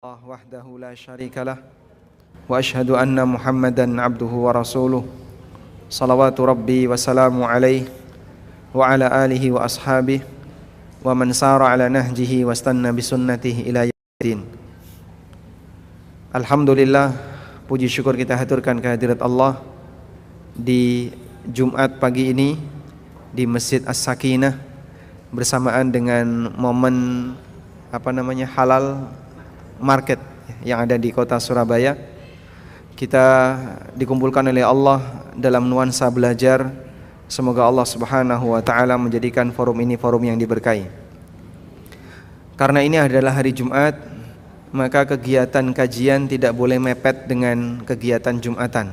Allah wahdahu la syarika lah wa ashhadu anna Muhammadan abduhu wa rasuluh salawatu rabbi wa salamu alaihi wa ala alihi wa ashabihi wa man sara ala nahjihi wa istanna bisunnatihi ila yaumil din. Alhamdulillah, puji syukur kita haturkan kehadirat Allah di Jumat pagi ini di Masjid As-Sakinah bersamaan dengan momen halal market yang ada di kota Surabaya. Kita dikumpulkan oleh Allah dalam nuansa belajar. Semoga Allah Subhanahu wa taala menjadikan forum ini forum yang diberkahi. Karena ini adalah hari Jumat, maka kegiatan kajian tidak boleh mepet dengan kegiatan Jumatan.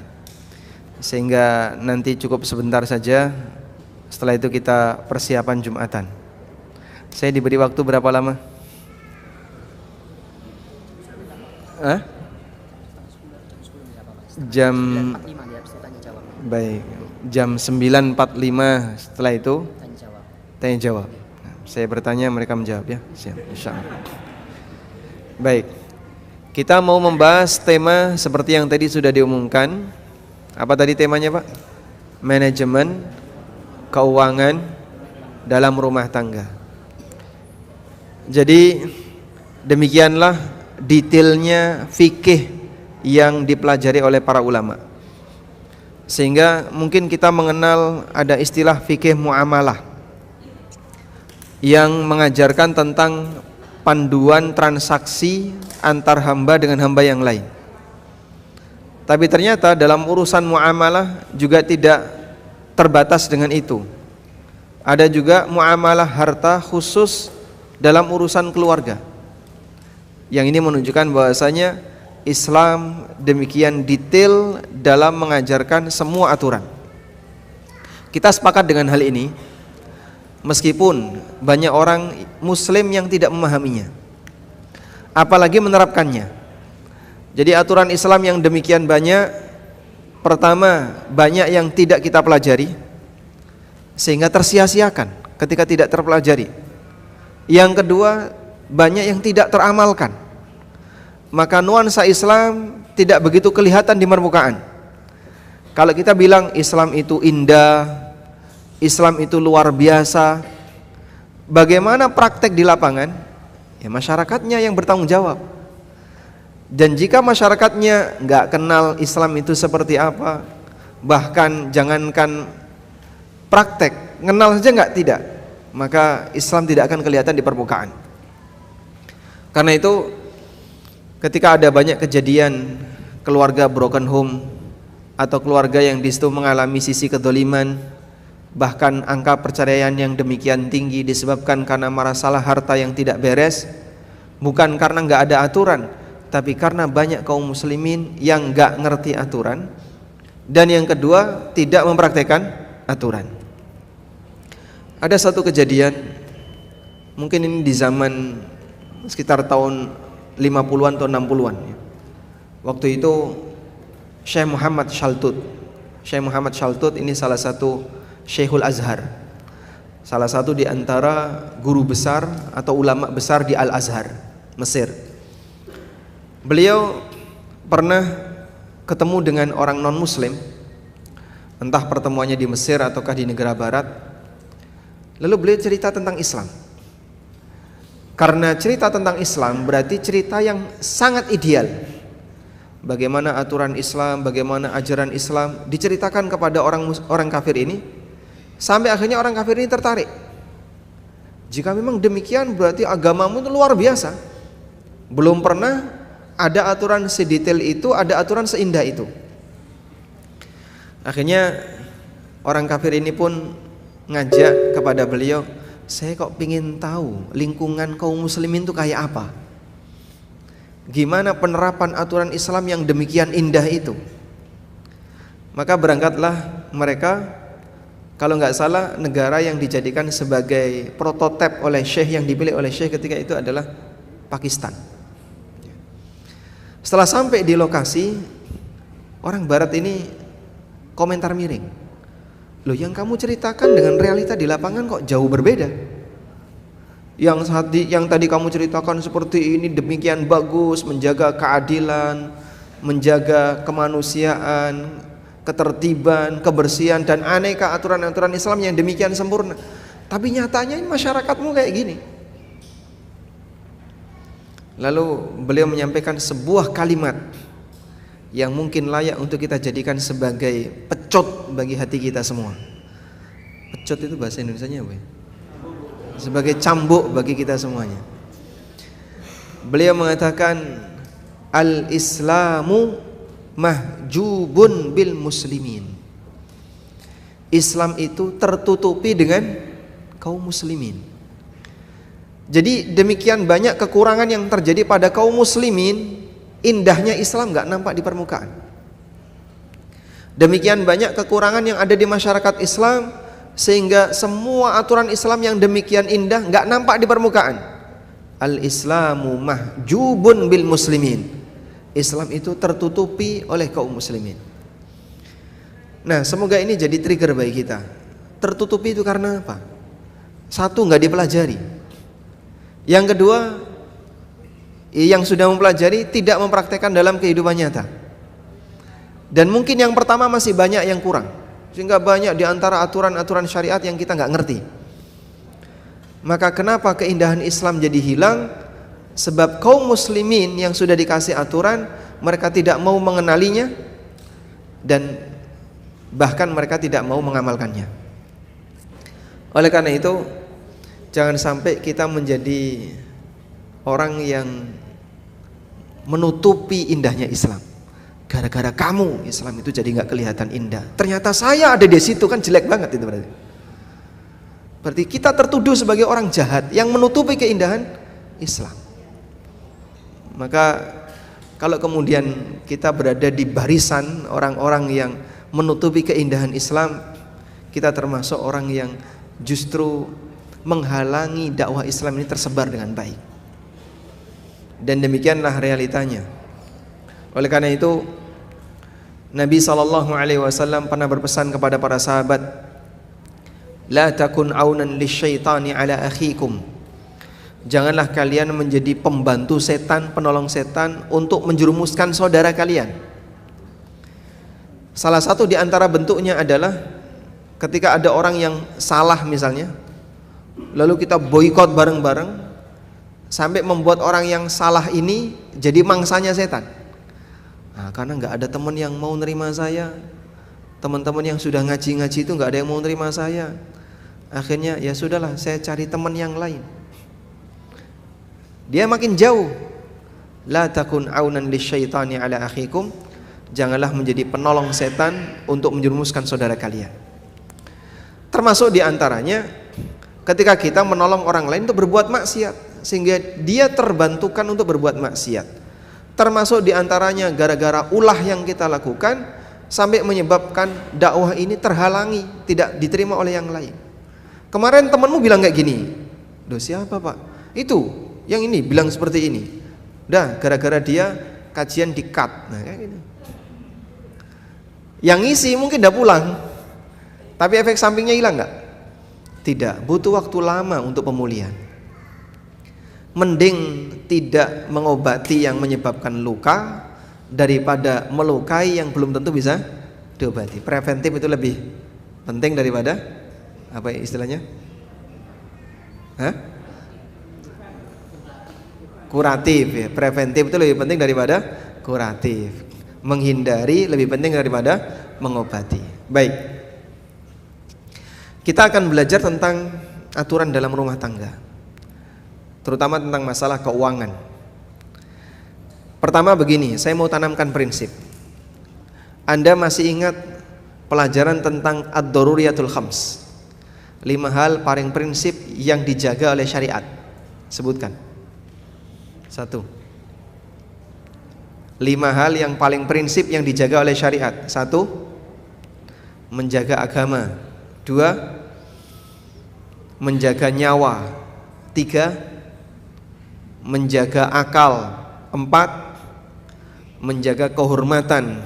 Sehingga nanti cukup sebentar saja, setelah itu kita persiapan Jumatan. Saya diberi waktu berapa lama? Jam baik, jam 9.45 setelah itu tanya jawab. Saya bertanya, mereka menjawab ya. Siap, insyaallah. Baik. Kita mau membahas tema seperti yang tadi sudah diumumkan. Apa tadi temanya, Pak? Manajemen keuangan dalam rumah tangga. Jadi demikianlah detailnya fikih yang dipelajari oleh para ulama, sehingga mungkin kita mengenal ada istilah fikih muamalah yang mengajarkan tentang panduan transaksi antar hamba dengan hamba yang lain. Tapi ternyata dalam urusan muamalah juga tidak terbatas dengan itu. Ada juga muamalah harta khusus dalam urusan keluarga. Yang ini menunjukkan bahwasanya Islam demikian detail dalam mengajarkan semua aturan. Kita sepakat dengan hal ini, meskipun banyak orang Muslim yang tidak memahaminya, apalagi menerapkannya. Jadi aturan Islam yang demikian banyak, pertama banyak yang tidak kita pelajari, sehingga tersia-siakan ketika tidak terpelajari. Yang kedua, banyak yang tidak teramalkan, maka nuansa Islam tidak begitu kelihatan di permukaan. Kalau kita bilang Islam itu indah, Islam itu luar biasa, bagaimana praktek di lapangan? Ya masyarakatnya yang bertanggung jawab. Dan jika masyarakatnya nggak kenal Islam itu seperti apa, bahkan jangankan praktek, kenal saja nggak, tidak, maka Islam tidak akan kelihatan di permukaan. Karena itu ketika ada banyak kejadian keluarga broken home atau keluarga yang di situ mengalami sisi kedoliman, bahkan angka perceraian yang demikian tinggi disebabkan karena masalah harta yang tidak beres, bukan karena nggak ada aturan, tapi karena banyak kaum muslimin yang nggak ngerti aturan, dan yang kedua tidak mempraktekkan aturan. Ada satu kejadian, mungkin ini di zaman sekitar tahun 50-an atau 60-an. Waktu itu Syekh Muhammad Shaltut ini salah satu Syekhul Azhar, salah satu di antara guru besar atau ulama besar di Al-Azhar, Mesir. Beliau pernah ketemu dengan orang non-muslim, entah pertemuannya di Mesir ataukah di negara barat. Lalu beliau cerita tentang Islam. Karena cerita tentang Islam berarti cerita yang sangat ideal. Bagaimana aturan Islam, bagaimana ajaran Islam diceritakan kepada orang kafir ini, sampai akhirnya orang kafir ini tertarik. Jika memang demikian berarti agamamu itu luar biasa. Belum pernah ada aturan sedetail itu, ada aturan seindah itu. Akhirnya orang kafir ini pun ngajak kepada beliau, saya kok pingin tahu lingkungan kaum muslimin itu kayak apa, gimana penerapan aturan Islam yang demikian indah itu. Maka berangkatlah mereka, kalau nggak salah negara yang dijadikan sebagai prototipe oleh Syekh, yang dipilih oleh Syekh ketika itu adalah Pakistan. Setelah sampai di lokasi, orang barat ini komentar miring, loh yang kamu ceritakan dengan realita di lapangan kok jauh berbeda. yang tadi kamu ceritakan seperti ini demikian bagus, menjaga keadilan, menjaga kemanusiaan, ketertiban, kebersihan dan aneka aturan-aturan Islam yang demikian sempurna. Tapi nyatanya masyarakatmu kayak gini. Lalu beliau menyampaikan sebuah kalimat yang mungkin layak untuk kita jadikan sebagai pecut bagi hati kita semua. Pecut itu bahasa Indonesianya apa ya? Sebagai cambuk bagi kita semuanya. Beliau mengatakan al-Islamu mahjubun bil muslimin. Islam itu tertutupi dengan kaum muslimin. Jadi demikian banyak kekurangan yang terjadi pada kaum muslimin, indahnya Islam gak nampak di permukaan. Demikian banyak kekurangan yang ada di masyarakat Islam, sehingga semua aturan Islam yang demikian indah gak nampak di permukaan. Al-Islamu mahjubun bil muslimin. Islam itu tertutupi oleh kaum muslimin. Nah, semoga ini jadi trigger bagi kita. Tertutupi itu karena apa? Satu, gak dipelajari. Yang kedua, yang sudah mempelajari tidak mempraktekkan dalam kehidupan nyata. Dan mungkin yang pertama masih banyak yang kurang, sehingga banyak di antara aturan-aturan syariat yang kita nggak ngerti. Maka kenapa keindahan Islam jadi hilang? Sebab kaum muslimin yang sudah dikasih aturan, mereka tidak mau mengenalinya, dan bahkan mereka tidak mau mengamalkannya. Oleh karena itu, jangan sampai kita menjadi orang yang menutupi indahnya Islam. Gara-gara kamu Islam itu jadi nggak kelihatan indah. Ternyata saya ada di situ, kan jelek banget itu berarti. Berarti kita tertuduh sebagai orang jahat yang menutupi keindahan Islam. Maka kalau kemudian kita berada di barisan orang-orang yang menutupi keindahan Islam, kita termasuk orang yang justru menghalangi dakwah Islam ini tersebar dengan baik. Dan demikianlah realitanya. Oleh karena itu, Nabi SAW pernah berpesan kepada para sahabat, la takun aunan lisyaitani ala akhikum. Janganlah kalian menjadi pembantu setan, penolong setan untuk menjerumuskan saudara kalian. Salah satu di antara bentuknya adalah ketika ada orang yang salah misalnya, lalu kita boikot bareng-bareng sampai membuat orang yang salah ini jadi mangsanya setan. Nah, karena nggak ada teman yang mau nerima saya, teman-teman yang sudah ngaji-ngaji itu nggak ada yang mau nerima saya. Akhirnya ya sudahlah, saya cari teman yang lain. Dia makin jauh. La takun aunan lisyaitani ala akhikum. Janganlah menjadi penolong setan untuk menjerumuskan saudara kalian. Termasuk di antaranya ketika kita menolong orang lain untuk berbuat maksiat, sehingga dia terbantukan untuk berbuat maksiat. Termasuk di antaranya gara-gara ulah yang kita lakukan sampai menyebabkan dakwah ini terhalangi, tidak diterima oleh yang lain. Kemarin temanmu bilang kayak gini, "Duh, siapa Pak?" Itu, yang ini bilang seperti ini. Udah, gara-gara dia kajian di-cut. Nah, kayak gitu. Yang ngisi mungkin udah pulang, tapi efek sampingnya hilang nggak? Tidak, butuh waktu lama untuk pemulihan. Mending tidak mengobati yang menyebabkan luka daripada melukai yang belum tentu bisa diobati. Preventif itu lebih penting daripada apa istilahnya? Hah? Kuratif ya. Preventif itu lebih penting daripada kuratif. Menghindari lebih penting daripada mengobati. Baik. Kita akan belajar tentang aturan dalam rumah tangga, terutama tentang masalah keuangan. Pertama begini, saya mau tanamkan prinsip. Anda masih ingat pelajaran tentang ad-daruriyatul khams, 5 hal paling prinsip yang dijaga oleh syariat? Sebutkan. 1. 5 hal yang paling prinsip yang dijaga oleh syariat. 1. Menjaga agama. 2. Menjaga nyawa. 3. Menjaga akal. 4. Menjaga kehormatan.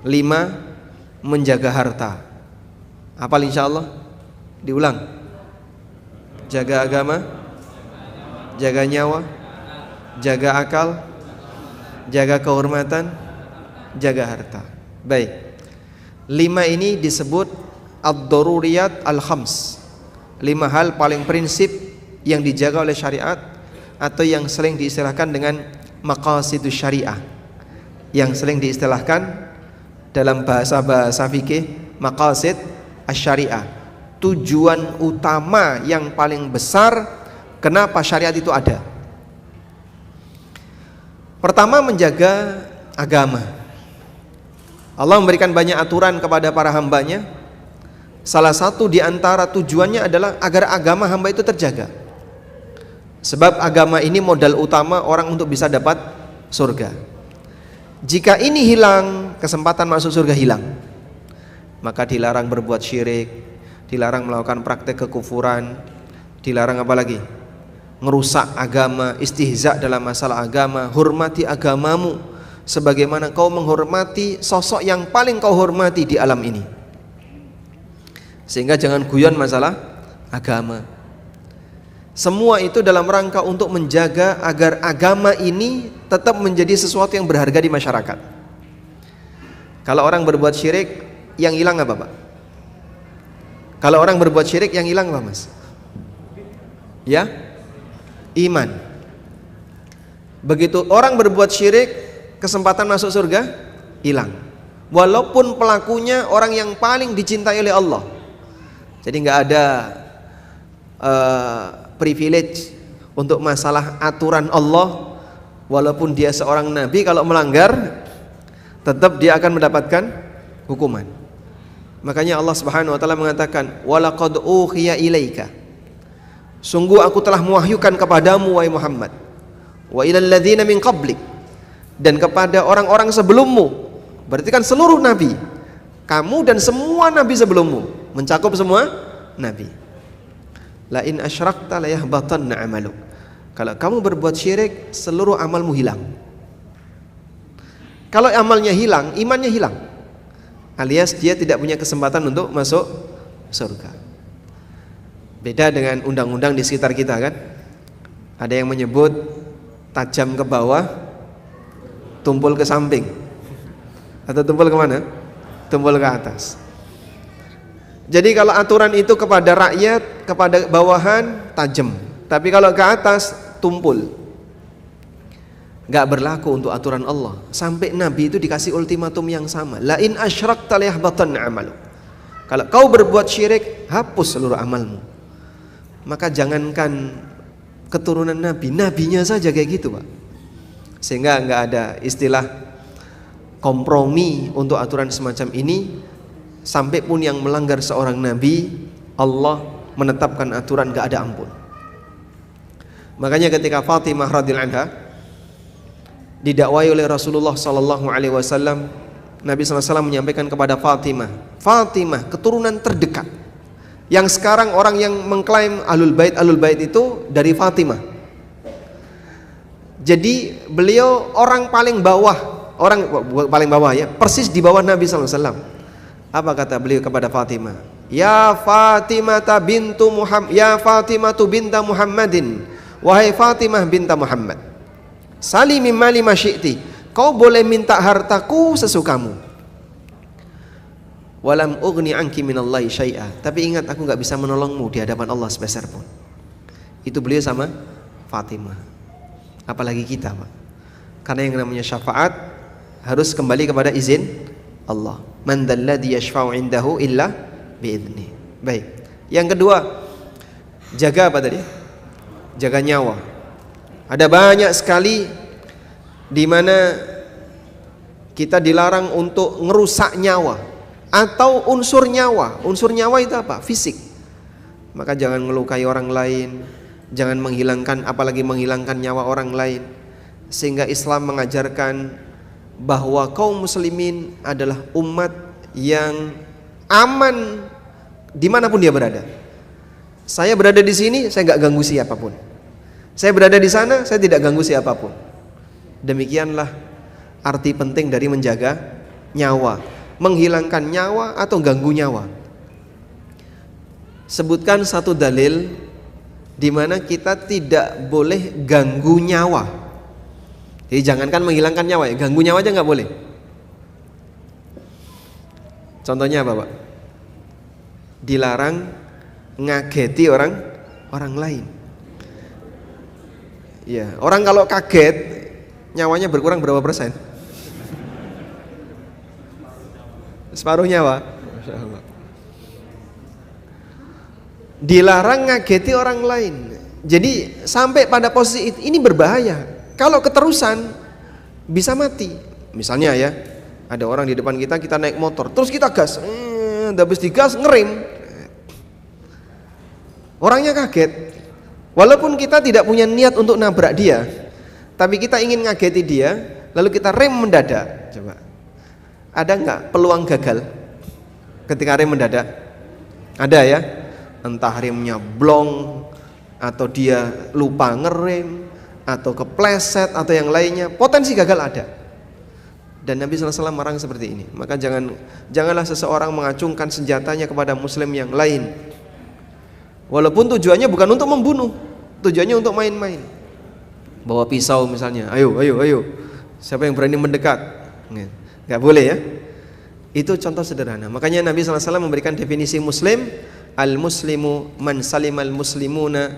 5. Menjaga harta. Hafal insyaallah? Diulang. Jaga agama, jaga nyawa, jaga akal, jaga kehormatan, jaga harta. Baik. 5 ini disebut ad-daruriyat al-khams. 5 hal paling prinsip yang dijaga oleh syariat atau yang sering diistilahkan dengan maqasidus syariah. Yang sering diistilahkan dalam bahasa fikih maqasid asy-syariah. Tujuan utama yang paling besar kenapa syariat itu ada. Pertama, menjaga agama. Allah memberikan banyak aturan kepada para hambanya. Salah satu di antara tujuannya adalah agar agama hamba itu terjaga. Sebab agama ini modal utama orang untuk bisa dapat surga. Jika ini hilang, kesempatan masuk surga hilang. Maka dilarang berbuat syirik, dilarang melakukan praktek kekufuran, dilarang apa lagi? Ngerusak agama, istihza dalam masalah agama. Hormati agamamu sebagaimana kau menghormati sosok yang paling kau hormati di alam ini. Sehingga jangan guyon masalah agama. Semua itu dalam rangka untuk menjaga agar agama ini tetap menjadi sesuatu yang berharga di masyarakat. Kalau orang berbuat syirik, yang hilang apa, Pak? Kalau orang berbuat syirik, yang hilang apa, Mas? Ya? Iman. Begitu orang berbuat syirik, kesempatan masuk surga hilang. Walaupun pelakunya orang yang paling dicintai oleh Allah. Jadi nggak ada privilege untuk masalah aturan Allah. Walaupun dia seorang nabi, kalau melanggar tetap dia akan mendapatkan hukuman. Makanya Allah Subhanahu wa taala mengatakan, "Walaqad uhiya ilaika." Sungguh aku telah mewahyukan kepadamu wahai Muhammad, wa ilal ladzina min qablik, dan kepada orang-orang sebelummu. Berarti kan seluruh nabi, kamu dan semua nabi sebelummu, mencakup semua nabi. La in asyrakta la yahbatanna amaluk. Kalau kamu berbuat syirik, seluruh amalmu hilang. Kalau amalnya hilang, imannya hilang, alias dia tidak punya kesempatan untuk masuk surga. Beda dengan undang-undang di sekitar kita kan. Ada yang menyebut tajam ke bawah, tumpul ke samping, atau tumpul kemana? Tumpul ke atas. Jadi kalau aturan itu kepada rakyat, kepada bawahan tajam, tapi kalau ke atas tumpul. Gak berlaku untuk aturan Allah. Sampai Nabi itu dikasih ultimatum yang sama. La in asyrakta la yahbatanna amaluk. Kalau kau berbuat syirik, hapus seluruh amalmu. Maka jangankan keturunan Nabi, nabinya saja kayak gitu, Pak. Sehingga nggak ada istilah kompromi untuk aturan semacam ini. Sampai pun yang melanggar seorang nabi, Allah menetapkan aturan nggak ada ampun. Makanya ketika Fatimah radhiyallahu anha didakwai oleh Rasulullah sallallahu alaihi wasallam, Nabi sallallahu alaihi wasallam menyampaikan kepada Fatimah, Fatimah keturunan terdekat. Yang sekarang orang yang mengklaim Ahlul Bait itu dari Fatimah. Jadi beliau orang paling bawah, orang paling bawah ya, persis di bawah Nabi sallallahu alaihi wasallam. Apa kata beliau kepada Fatimah? Ya Fatimah bintu Muhammad, ya Fatimah binta Muhammadin, wahai Fatimah binta Muhammad, salimi mali masyi'ti, kau boleh minta hartaku sesukamu. Walam ughni anki minallahi syai'a, tapi ingat aku enggak bisa menolongmu di hadapan Allah sepeser pun. Itu beliau sama Fatimah. Apalagi kita, Pak. Karena yang namanya syafaat harus kembali kepada izin Allah. Man dzalladzi yashfa'u 'indahu illa bi'idznih. Baik. Yang kedua, jaga apa tadi? Jaga nyawa. Ada banyak sekali di mana kita dilarang untuk ngerusak nyawa atau unsur nyawa. Unsur nyawa itu apa? Fisik. Maka jangan melukai orang lain, jangan menghilangkan, apalagi menghilangkan nyawa orang lain. Sehingga Islam mengajarkan bahwa kaum muslimin adalah umat yang aman dimanapun dia berada. Saya berada di sini, saya nggak ganggu siapapun. Saya berada di sana, saya tidak ganggu siapapun. Demikianlah arti penting dari menjaga nyawa. Menghilangkan nyawa atau ganggu nyawa. Sebutkan satu dalil di mana kita tidak boleh ganggu nyawa. Jadi jangankan menghilangkan nyawa ya, ganggu nyawa aja nggak boleh. Contohnya apa, Pak? Dilarang ngageti orang lain. Ya, orang kalau kaget nyawanya berkurang berapa persen? Separuh nyawa. Masya Allah. Dilarang ngageti orang lain. Jadi sampai pada posisi ini berbahaya. Kalau keterusan bisa mati. Misalnya ya, ada orang di depan kita, kita naik motor, terus kita gas, habis digas ngerem, orangnya kaget. Walaupun kita tidak punya niat untuk nabrak dia, tapi kita ingin ngageti dia, lalu kita rem mendadak. Coba, ada nggak peluang gagal ketika rem mendadak? Ada ya. Entah remnya blong, atau dia lupa ngerem, atau kepleset, atau yang lainnya, potensi gagal ada. Dan Nabi SAW melarang seperti ini. Maka janganlah seseorang mengacungkan senjatanya kepada muslim yang lain, walaupun tujuannya bukan untuk membunuh, tujuannya untuk main-main. Bawa pisau misalnya, ayo, siapa yang berani mendekat? Nggak boleh ya. Itu contoh sederhana. Makanya Nabi SAW memberikan definisi muslim, al-muslimu man salimal muslimuna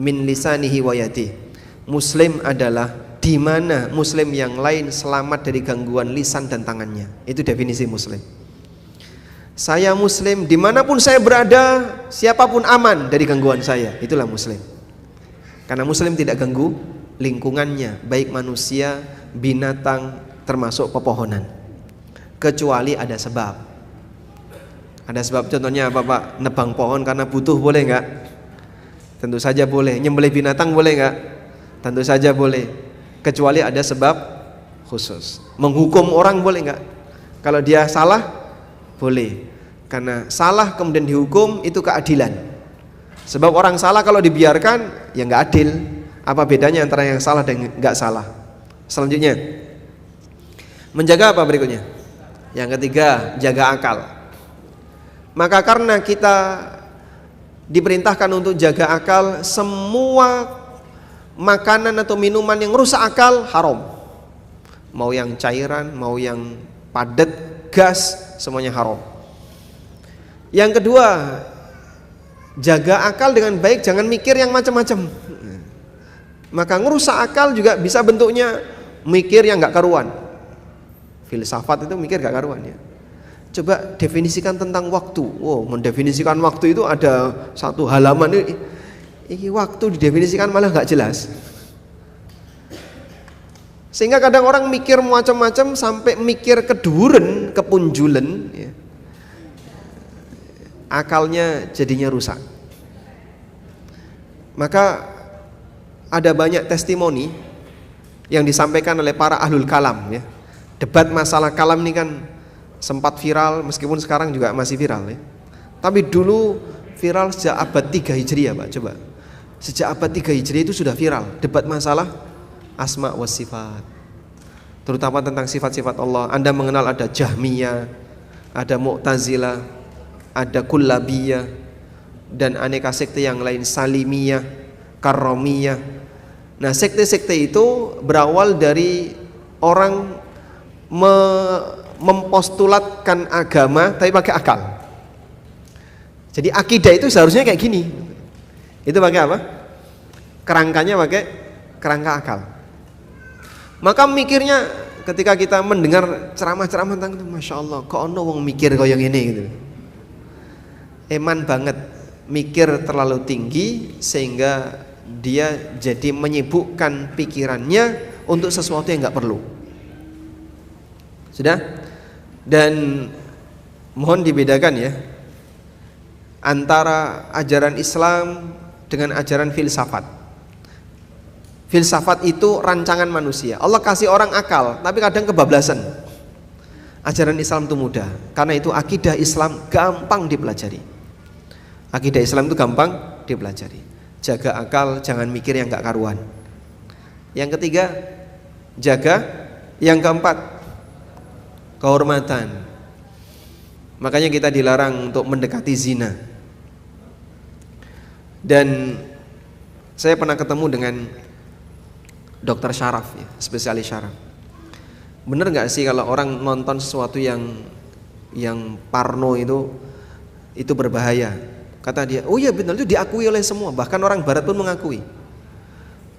min lisanihi wa yadihi. Muslim adalah di mana muslim yang lain selamat dari gangguan lisan dan tangannya. Itu definisi muslim. Saya muslim dimanapun saya berada, siapapun aman dari gangguan saya. Itulah muslim. Karena muslim tidak ganggu lingkungannya, baik manusia, binatang, termasuk pepohonan, kecuali ada sebab. Ada sebab, contohnya apa, Pak? Nebang pohon karena butuh boleh nggak? Tentu saja boleh. Nyembelih binatang boleh nggak? Tentu saja boleh, kecuali ada sebab khusus. Menghukum orang boleh nggak? Kalau dia salah boleh, karena salah kemudian dihukum itu keadilan. Sebab orang salah kalau dibiarkan ya nggak adil. Apa bedanya antara yang salah dan nggak salah? Selanjutnya, menjaga apa berikutnya? Yang ketiga, jaga akal. Maka karena kita diperintahkan untuk jaga akal, semua makanan atau minuman yang rusak akal haram. Mau yang cairan, mau yang padat, gas, semuanya haram. Yang kedua, jaga akal dengan baik, jangan mikir yang macam-macam. Maka ngerusak akal juga bisa bentuknya mikir yang gak karuan. Filsafat itu mikir gak karuan ya. Coba definisikan tentang waktu. Wow, mendefinisikan waktu itu ada satu halaman ini waktu didefinisikan malah gak jelas. Sehingga kadang orang mikir macam-macam sampai mikir keduren, kepunjulen ya. Akalnya jadinya rusak. Maka ada banyak testimoni yang disampaikan oleh para ahlul kalam ya. Debat masalah kalam ini kan sempat viral, meskipun sekarang juga masih viral ya. Tapi dulu viral sejak abad 3 Hijriah, Pak. Coba. Sejak abad 3 Hijriah itu sudah viral debat masalah asma wa sifat, terutama tentang sifat-sifat Allah. Anda mengenal ada Jahmiyah, ada Mu'tazilah, ada Kullabiyah, dan aneka sekte yang lain, Salimiyah, Karramiyah. Nah, sekte-sekte itu berawal dari orang mempostulatkan agama tapi pakai akal. Jadi akidah itu seharusnya kayak gini. Itu pakai apa? Kerangkanya pakai kerangka akal. Maka mikirnya ketika kita mendengar ceramah-ceramah tentang itu, Masya Allah, kok ono wong mikir kok yang ini gitu. Eman banget, mikir terlalu tinggi sehingga dia jadi menyibukkan pikirannya untuk sesuatu yang nggak perlu. Sudah? Dan mohon dibedakan ya antara ajaran Islam dengan ajaran filsafat. Filsafat itu rancangan manusia. Allah kasih orang akal, tapi kadang kebablasan. Ajaran Islam itu mudah, karena itu akidah Islam gampang dipelajari. Akidah Islam itu gampang dipelajari. Jaga akal, jangan mikir yang gak karuan. Yang ketiga, jaga. Yang keempat, kehormatan. Makanya kita dilarang untuk mendekati zina. Dan Saya pernah ketemu dengan dokter syaraf ya, spesialis syaraf. Bener nggak sih kalau orang nonton sesuatu yang parno itu berbahaya? Kata dia, oh iya benar, itu diakui oleh semua, bahkan orang barat pun mengakui.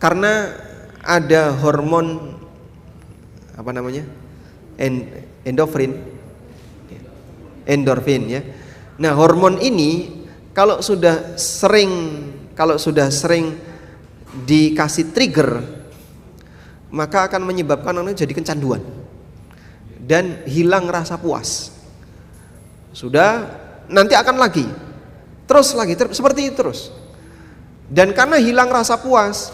Karena ada hormon apa namanya? Endorfin ya. Nah, hormon ini kalau sudah sering dikasih trigger, maka akan menyebabkan orang jadi kecanduan dan hilang rasa puas. Sudah, nanti akan lagi seperti itu terus. Dan karena hilang rasa puas,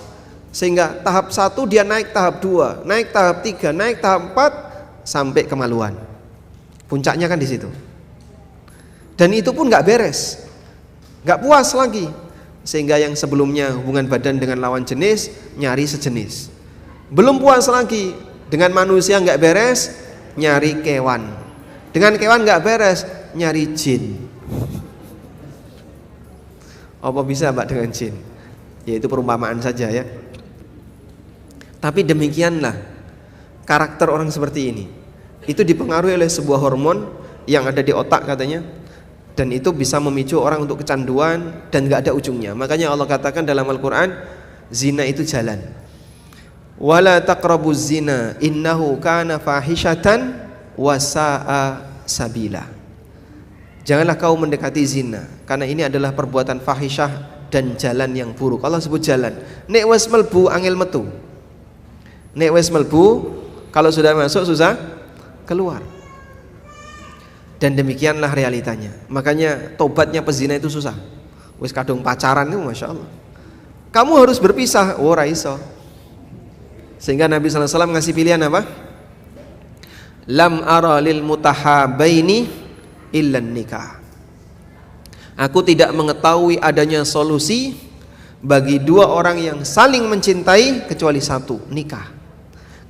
sehingga tahap 1 dia naik tahap 2, naik tahap 3, naik tahap 4 sampai kemaluan. Puncaknya kan di situ. Dan itu pun nggak beres, nggak puas lagi, sehingga yang sebelumnya hubungan badan dengan lawan jenis nyari sejenis. Belum puas lagi, dengan manusia nggak beres, nyari kewan. Dengan kewan nggak beres, nyari jin. Apa bisa Pak dengan jin? Ya itu perumpamaan saja ya. Tapi demikianlah karakter orang seperti ini. Itu dipengaruhi oleh sebuah hormon yang ada di otak katanya, dan itu bisa memicu orang untuk kecanduan dan gak ada ujungnya. Makanya Allah katakan dalam Al-Quran, zina itu jalan. Wala taqrabuz zina innahu kana fahishatan wa sa'a sabila. Janganlah kau mendekati zina, karena ini adalah perbuatan fahisyah dan jalan yang buruk. Allah sebut jalan. Nek wes melbu angel metu. Nek wes melbu, kalau sudah masuk susah keluar. Dan demikianlah realitanya. Makanya tobatnya pezina itu susah. Wes kadung pacaran itu masya Allah, kamu harus berpisah, oh raiso. Sehingga Nabi SAW ngasih pilihan apa? Lam ara lil mutahabaini illan nikah. Aku tidak mengetahui adanya solusi bagi dua orang yang saling mencintai kecuali satu, nikah.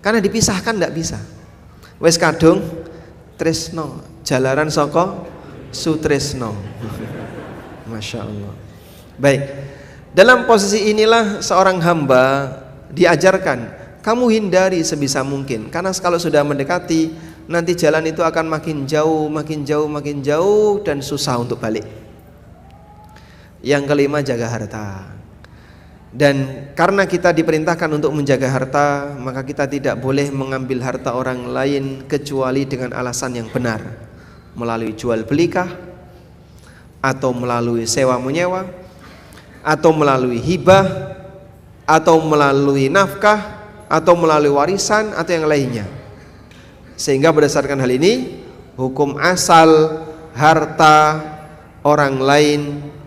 Karena dipisahkan tidak bisa. Wes kadung tresno, jalaran soko sutresno. Masya Allah. Baik, dalam posisi inilah seorang hamba diajarkan, kamu hindari sebisa mungkin, karena kalau sudah mendekati nanti jalan itu akan makin jauh, makin jauh, makin jauh, dan susah untuk balik. Yang kelima, jaga harta. Dan karena kita diperintahkan untuk menjaga harta, maka kita tidak boleh mengambil harta orang lain kecuali dengan alasan yang benar, melalui jual belikah, atau melalui sewa menyewa, atau melalui hibah, atau melalui nafkah, atau melalui warisan, atau yang lainnya. Sehingga berdasarkan hal ini, hukum asal harta orang lain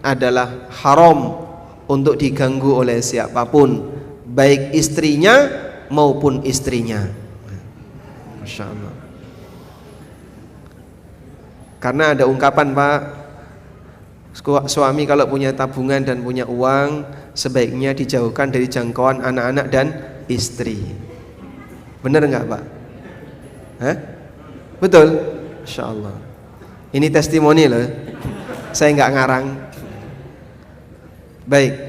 adalah haram untuk diganggu oleh siapapun, baik istrinya maupun istrinya. Masya Allah. Karena ada ungkapan Pak, suami kalau punya tabungan dan punya uang, sebaiknya dijauhkan dari jangkauan anak-anak dan istri. Benar nggak Pak? Hah? Betul? Masya Allah. Ini testimoni loh, saya nggak ngarang. Baik.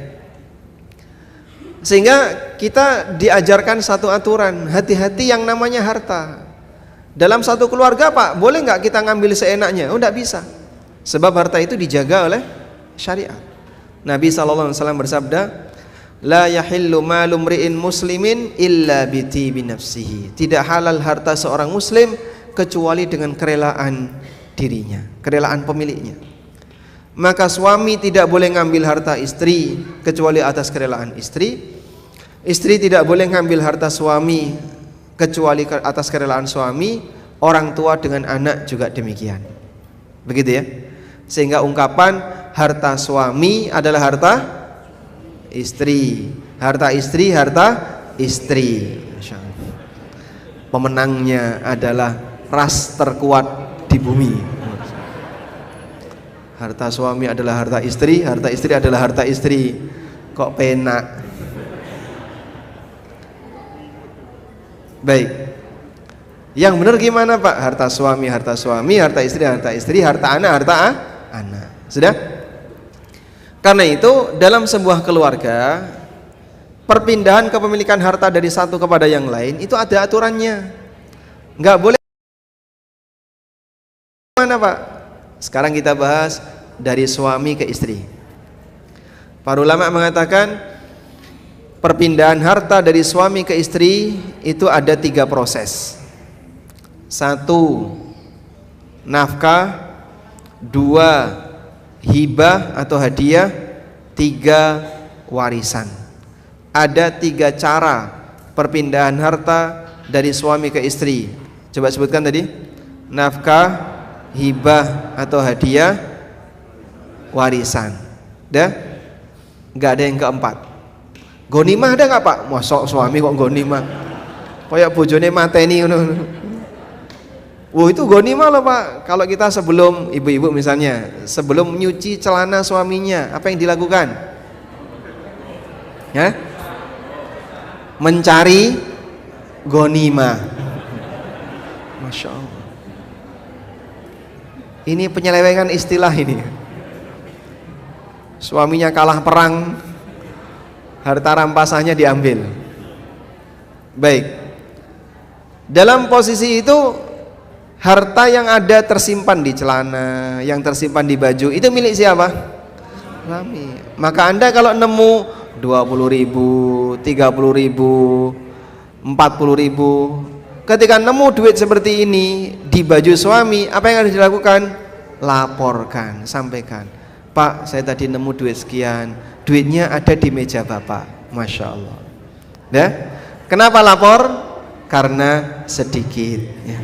Sehingga kita diajarkan satu aturan, hati-hati yang namanya harta. Dalam satu keluarga Pak, boleh nggak kita ngambil seenaknya? Oh, nggak bisa. Sebab harta itu dijaga oleh syariat. Nabi SAW bersabda, la yahillu malu mri'in muslimin illa bitibi nafsihi. Tidak halal harta seorang muslim kecuali dengan kerelaan dirinya, kerelaan pemiliknya. Maka suami tidak boleh ngambil harta istri kecuali atas kerelaan istri. Istri tidak boleh ngambil harta suami kecuali atas kerelaan suami. Orang tua dengan anak juga demikian. Begitu ya. Sehingga ungkapan harta suami adalah harta istri, harta istri, harta istri. Pemenangnya adalah ras terkuat di bumi. Harta suami adalah harta istri adalah harta istri. Kok penak? Baik. Yang benar gimana Pak? Harta suami, harta istri, harta anak, anak. Sudah? Karena itu dalam sebuah keluarga perpindahan kepemilikan harta dari satu kepada yang lain itu ada aturannya. Nggak boleh. Mana Pak? Sekarang kita bahas dari suami ke istri. Para ulama mengatakan perpindahan harta dari suami ke istri itu ada 3 proses. 1, nafkah. 2, hibah atau hadiah. 3, warisan. Ada 3 cara perpindahan harta dari suami ke istri. Coba sebutkan tadi. Nafkah, hibah atau hadiah, warisan. Dah? Nggak ada yang keempat. Gonimah ada nggak Pak? Mosok suami kok gonimah? Kayak bojone mateni ngono. Itu gonimah loh Pak. Kalau kita sebelum, ibu-ibu misalnya, sebelum nyuci celana suaminya, apa yang dilakukan? Ya? Mencari gonimah. Masya Allah. Ini penyelewengan istilah ini. Suaminya kalah perang, harta rampasannya diambil. Baik. Dalam posisi itu, harta yang ada tersimpan di celana, yang tersimpan di baju, itu milik siapa? Suami. Maka Anda kalau nemu 20.000, 30.000, 40.000, ketika nemu duit seperti ini di baju suami, apa yang harus dilakukan? Laporkan, sampaikan. Pak, saya tadi nemu duit sekian, duitnya ada di meja Bapak. Masya Allah. Ya? Kenapa lapor? Karena sedikit. Ya.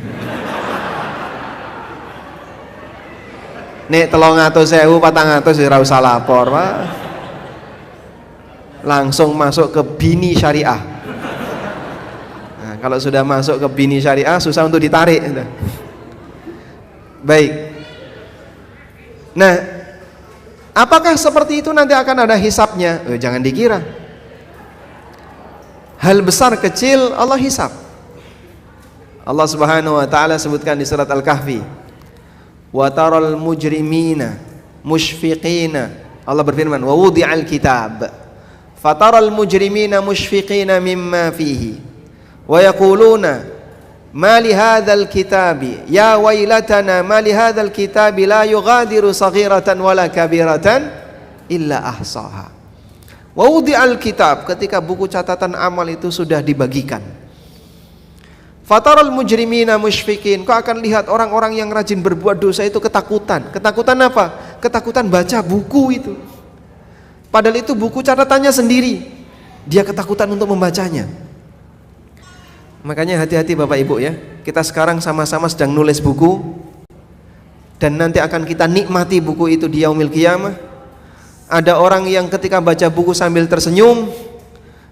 Nek 300.000, 400 ora usah lapor, Pak. Langsung masuk ke bini syariah. Nah, kalau sudah masuk ke bini syariah susah untuk ditarik. Baik. Nah, apakah seperti itu nanti akan ada hisapnya? Jangan dikira. Hal besar kecil Allah hisap. Allah Subhanahu wa taala sebutkan di surat Al-Kahfi. Wa taral mujrimina mushfiqina. Allah berfirman, "Wa wudi'al kitab." Fataral mujrimina mushfiqina mimma fihi wa yaquluna ma li hadzal kitabi ya wailatana ma li hadzal kitabi la yughadiru saghiratan wala kabiratan illa ahsaha. Wa wudi'al kitab, ketika buku catatan amal itu sudah dibagikan. Fataral mujrimina mushfiqin, kau akan lihat orang-orang yang rajin berbuat dosa itu ketakutan. Ketakutan apa? Ketakutan baca buku itu. Padahal itu buku catatannya sendiri. Dia ketakutan untuk membacanya. Makanya hati-hati Bapak Ibu ya. Kita sekarang sama-sama sedang nulis buku, dan nanti akan kita nikmati buku itu di yaumil qiyamah. Ada orang yang ketika baca buku sambil tersenyum,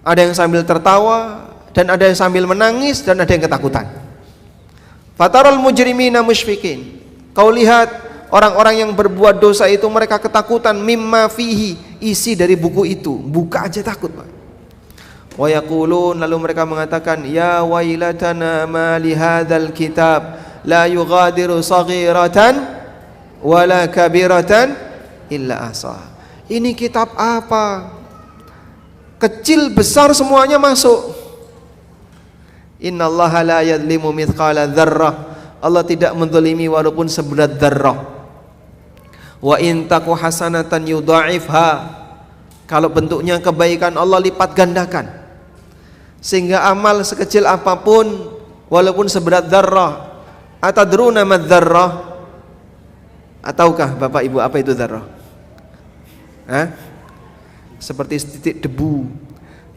ada yang sambil tertawa, dan ada yang sambil menangis, dan ada yang ketakutan. Fataral mujrimina mushfiqin. Kau lihat orang-orang yang berbuat dosa itu mereka ketakutan mimma fihi, isi dari buku itu, buka aja takut, Pak. Wa yaqulun, lalu mereka mengatakan, ya wailatana ma li hadzal kitab la yughadiru saghiratan wala kabiratan illa ahsaha. Ini kitab apa? Kecil besar semuanya masuk. Innallaha la yadlimu mithqala dzarrah. Allah tidak menzalimi walaupun seberat dzarrah. Wa in taku hasanatan yudha'ifha. Kalau bentuknya kebaikan Allah lipat gandakan. Sehingga amal sekecil apapun walaupun seberat dzarrah. Atadruna madzarrah? Ataukah Bapak Ibu apa itu dzarrah? Seperti titik debu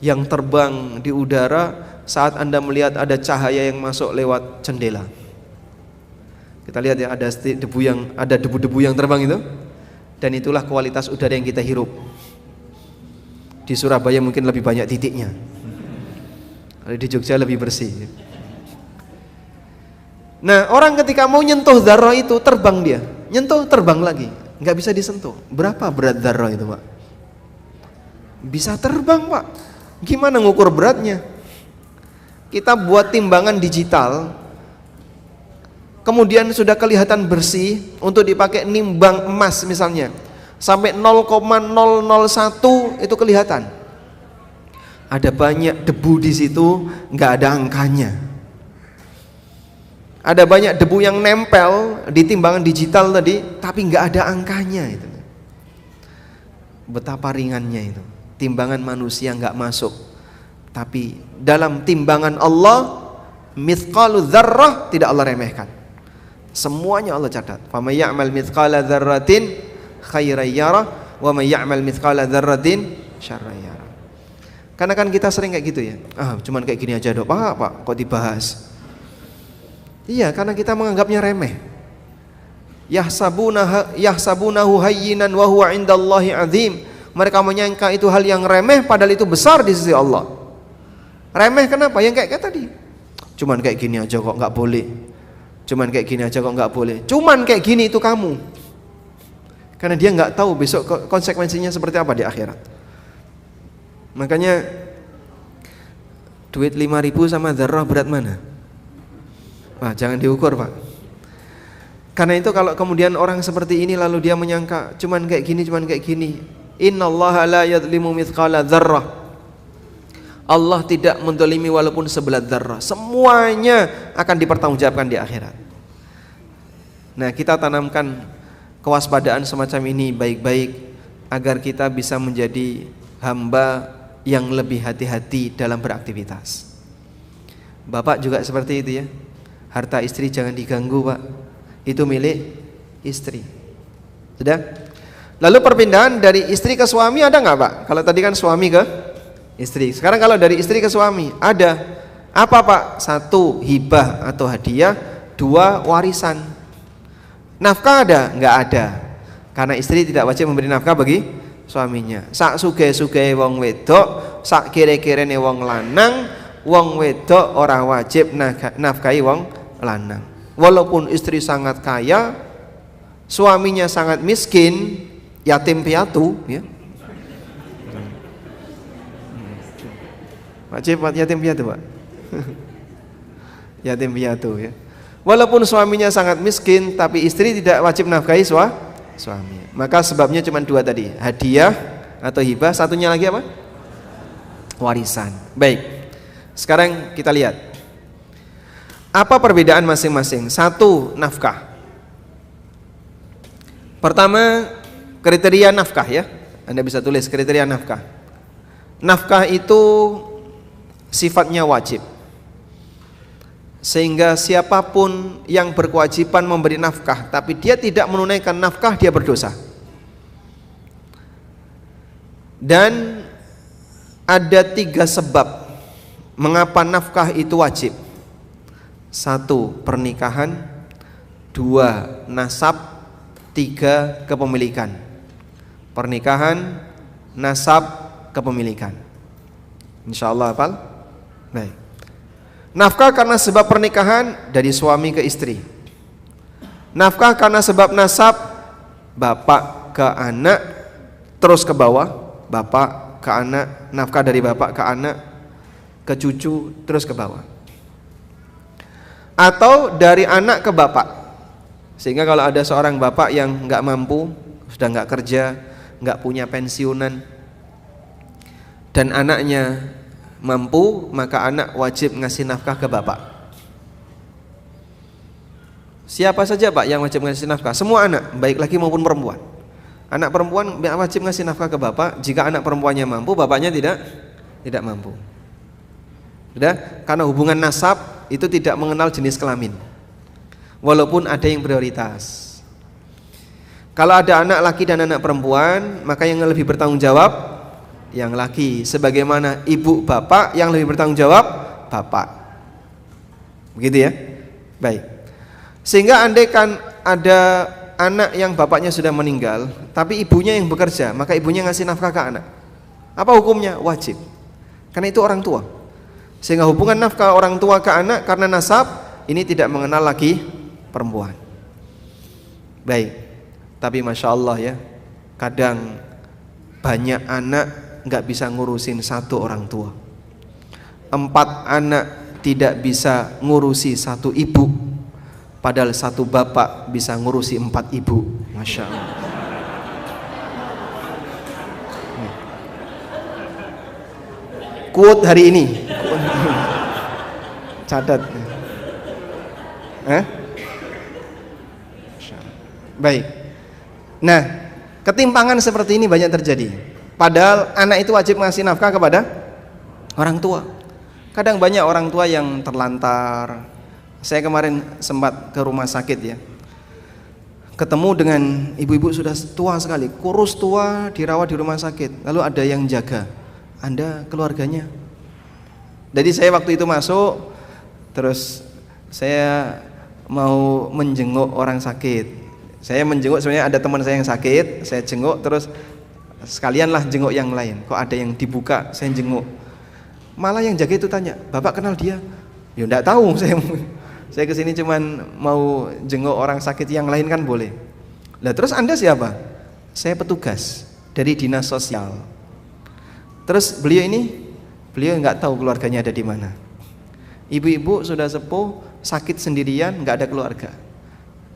yang terbang di udara saat Anda melihat ada cahaya yang masuk lewat jendela. Kita lihat ya, ada debu yang ada debu-debu yang terbang itu, dan itulah kualitas udara yang kita hirup. Di Surabaya mungkin lebih banyak titiknya, di Jogja lebih bersih. Nah, orang ketika mau nyentuh dzarrah itu terbang dia, nyentuh terbang lagi, nggak bisa disentuh. Berapa berat dzarrah itu, Pak? Bisa terbang, Pak. Gimana ngukur beratnya? Kita buat timbangan digital, kemudian sudah kelihatan bersih untuk dipakai nimbang emas misalnya, sampai 0,001 itu kelihatan. Ada banyak debu di situ, nggak ada angkanya. Ada banyak debu yang nempel di timbangan digital tadi, tapi nggak ada angkanya itu. Betapa ringannya itu. Timbangan manusia nggak masuk, tapi dalam timbangan Allah, mithqalu dzarrah tidak Allah remehkan. Semuanya Allah catat. Faman ya'mal mithqala dzarratin khairan yarah, wa man ya'mal mithqala dzarratin syarran yarah. Karena kan kita sering kayak gitu ya. Cuman kayak gini aja dok, Pak, kok dibahas? Iya, karena kita menganggapnya remeh. Yahsabunahu hayyinan wa huwa 'indallahi 'azim. Mereka menyangka itu hal yang remeh, padahal itu besar di sisi Allah. Remeh kenapa? Yang kayak tadi. Cuman kayak gini aja kok nggak boleh. Cuman kayak gini aja kok nggak boleh. Cuman kayak gini itu kamu. Karena dia nggak tahu besok konsekuensinya seperti apa di akhirat. Makanya duit 5.000 sama dzarrah berat mana? Wah, jangan diukur, Pak. Karena itu kalau kemudian orang seperti ini lalu dia menyangka cuman kayak gini. Innallaha la yadlimu mithqala dzarrah. Allah tidak mendolimi walaupun sebelat dzarrah. Semuanya akan dipertanggungjawabkan di akhirat. Nah, kita tanamkan kewaspadaan semacam ini baik-baik agar kita bisa menjadi hamba yang lebih hati-hati dalam beraktivitas. Bapak juga seperti itu ya. Harta istri jangan diganggu, Pak. Itu milik istri. Sudah? Lalu perpindahan dari istri ke suami ada nggak, Pak? Kalau tadi kan suami ke istri. Sekarang kalau dari istri ke suami ada apa, Pak? 1 hibah atau hadiah, 2 warisan. Nafkah ada? Nggak ada. Karena istri tidak wajib memberi nafkah bagi suaminya. Sak sugih-sugih wong wedok, sak kire-kirene wong lanang, wong wedok ora wajib nafkahi wong lanang. Walaupun istri sangat kaya, suaminya sangat miskin, yatim piatu ya. Wajib yatim piatu, Pak. Yatim piatu ya. Walaupun suaminya sangat miskin, tapi istri tidak wajib nafkahi suami. Maka sebabnya cuma 2 tadi, hadiah atau hibah, satunya lagi apa? Warisan. Baik. Sekarang kita lihat apa perbedaan masing-masing. 1, nafkah. Pertama, kriteria nafkah ya. Anda bisa tulis kriteria nafkah. Nafkah itu sifatnya wajib, sehingga siapapun yang berkewajiban memberi nafkah tapi dia tidak menunaikan nafkah, dia berdosa. Dan ada 3 sebab mengapa nafkah itu wajib. 1, pernikahan. 2, nasab. 3, kepemilikan. Pernikahan, nasab, kepemilikan. Insyaallah hafal? Baik. Nafkah karena sebab pernikahan dari suami ke istri. Nafkah karena sebab nasab, bapak ke anak terus ke bawah, bapak ke anak, nafkah dari bapak ke anak, ke cucu terus ke bawah. Atau dari anak ke bapak. Sehingga kalau ada seorang bapak yang nggak mampu, sudah nggak kerja, nggak punya pensiunan, dan anaknya mampu, maka anak wajib ngasih nafkah ke bapak. Siapa saja, Pak, yang wajib ngasih nafkah? Semua anak, baik laki maupun perempuan. Anak perempuan wajib ngasih nafkah ke bapak. Jika anak perempuannya mampu, bapaknya tidak mampu. Sudah? Karena hubungan nasab itu tidak mengenal jenis kelamin, walaupun ada yang prioritas. Kalau ada anak laki dan anak perempuan, maka yang lebih bertanggung jawab yang laki, sebagaimana ibu bapak yang lebih bertanggung jawab bapak. Begitu ya? Baik. Sehingga andaikan ada anak yang bapaknya sudah meninggal tapi ibunya yang bekerja, maka ibunya ngasih nafkah ke anak. Apa hukumnya? Wajib. Karena itu orang tua. Sehingga hubungan nafkah orang tua ke anak karena nasab ini tidak mengenal laki perempuan. Baik. Tapi Masya Allah ya, kadang banyak anak nggak bisa ngurusin 1 orang tua. 4 anak tidak bisa ngurusi 1 ibu, padahal 1 bapak bisa ngurusi 4 ibu. Masya Allah. quote hari ini. Catat. Baik. Nah, ketimpangan seperti ini banyak terjadi. Padahal anak itu wajib ngasih nafkah kepada orang tua. Kadang banyak orang tua yang terlantar. Saya kemarin sempat ke rumah sakit ya, ketemu dengan ibu-ibu sudah tua sekali, kurus tua, dirawat di rumah sakit. Lalu ada yang jaga, Anda keluarganya. Jadi saya waktu itu masuk, terus saya mau menjenguk orang sakit. Saya menjenguk, sebenarnya ada teman saya yang sakit, saya jenguk, terus sekalianlah jenguk yang lain. Kok ada yang dibuka, saya jenguk. Malah yang jaga itu tanya, Bapak kenal dia? Ya enggak tahu, saya kesini cuman mau jenguk orang sakit yang lain kan boleh. Lah terus Anda siapa? Saya petugas dari dinas sosial. Terus beliau nggak tahu keluarganya ada di mana. Ibu-ibu sudah sepuh, sakit sendirian, nggak ada keluarga.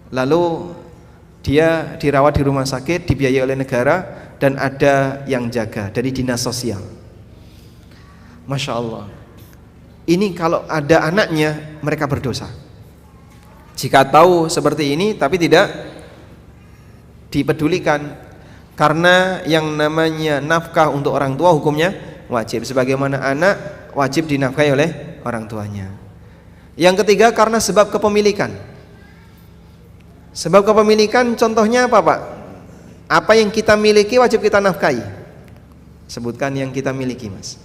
Lalu dia dirawat di rumah sakit, dibiayai oleh negara, dan ada yang jaga dari dinas sosial. Masya Allah. Ini kalau ada anaknya, mereka berdosa. Jika tahu seperti ini tapi tidak dipedulikan, karena yang namanya nafkah untuk orang tua hukumnya wajib, sebagaimana anak wajib dinafkahi oleh orang tuanya. Yang ketiga, karena sebab kepemilikan. Sebab kepemilikan contohnya apa, Pak? Apa yang kita miliki wajib kita nafkahi. Sebutkan yang kita miliki, Mas.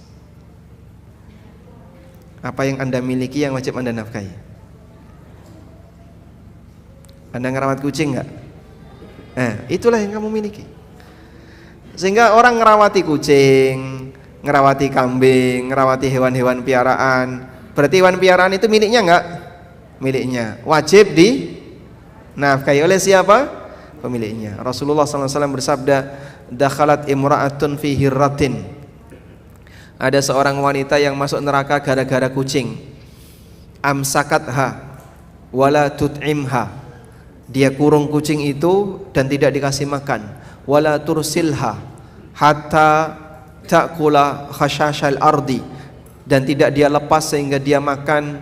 Apa yang Anda miliki yang wajib Anda nafkahi? Anda ngerawat kucing nggak? Itulah yang kamu miliki. Sehingga orang ngerawati kucing, ngerawati kambing, ngerawati hewan-hewan piaraan, berarti hewan piaraan itu miliknya nggak? Miliknya. Wajib dinafkahi oleh siapa? Pemiliknya. Rasulullah SAW bersabda, dakhalat imra'atun fi hirratin. Ada seorang wanita yang masuk neraka gara-gara kucing. Amsakatha wala tut'imha. Dia kurung kucing itu dan tidak dikasih makan. Wala tursilha hatta ta'kula khashashal ardi. Dan tidak dia lepas sehingga dia makan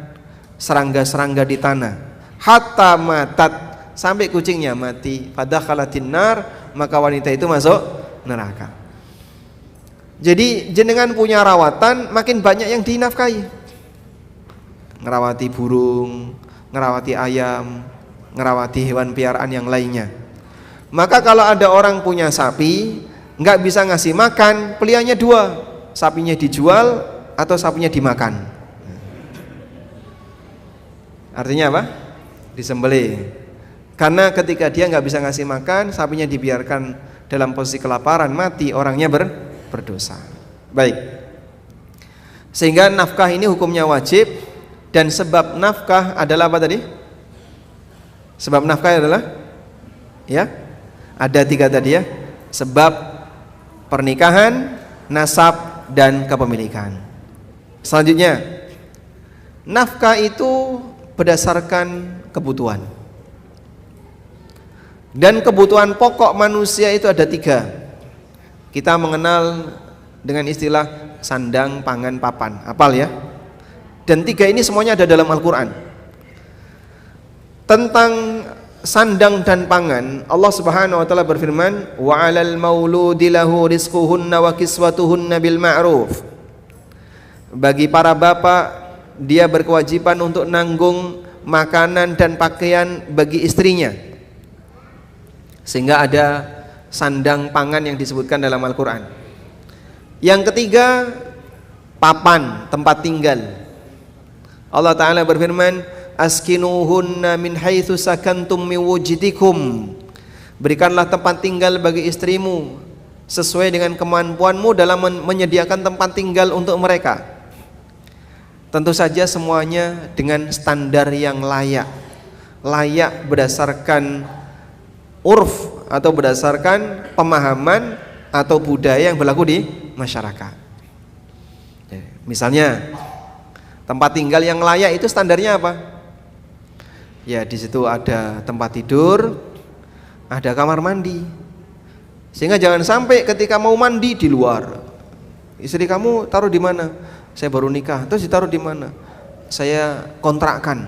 serangga-serangga di tanah. Hatta matat, sampai kucingnya mati. Fadakhalatin nar, maka wanita itu masuk neraka. Jadi jenengan punya rawatan, makin banyak yang dinafkahi. Ngerawati burung, ngerawati ayam, ngerawati hewan piaraan yang lainnya. Maka kalau ada orang punya sapi, nggak bisa ngasih makan, pilihannya dua, sapinya dijual atau sapinya dimakan. Artinya apa? Disembelih. Karena ketika dia nggak bisa ngasih makan, sapinya dibiarkan dalam posisi kelaparan, mati, orangnya berdosa. Baik. Sehingga nafkah ini hukumnya wajib, dan sebab nafkah adalah apa tadi? Sebab nafkah adalah ya, ada 3 tadi ya. Sebab pernikahan, nasab, dan kepemilikan. Selanjutnya, nafkah itu berdasarkan kebutuhan. Dan kebutuhan pokok manusia itu ada 3. Kita mengenal dengan istilah sandang, pangan, papan. Hafal ya? Dan 3 ini semuanya ada dalam Al-Quran. Tentang sandang dan pangan, Allah Subhanahu wa taala berfirman, wa 'alal mauludi lahu rizquhunna wa kiswatuhunna bil ma'ruf. Bagi para bapak, dia berkewajiban untuk nanggung makanan dan pakaian bagi istrinya. Sehingga ada sandang pangan yang disebutkan dalam Al-Quran. Yang ketiga, papan, tempat tinggal. Allah Ta'ala berfirman, askinuhunna min haitsu sakantum min wujdikum. Berikanlah tempat tinggal bagi istrimu sesuai dengan kemampuanmu dalam menyediakan tempat tinggal untuk mereka. Tentu saja semuanya dengan standar yang layak. Layak berdasarkan urf atau berdasarkan pemahaman atau budaya yang berlaku di masyarakat. Misalnya tempat tinggal yang layak itu standarnya apa? Ya di situ ada tempat tidur, ada kamar mandi. Sehingga jangan sampai ketika mau mandi di luar. Istri kamu taruh di mana? Saya baru nikah. Terus ditaruh di mana? Saya kontrakkan.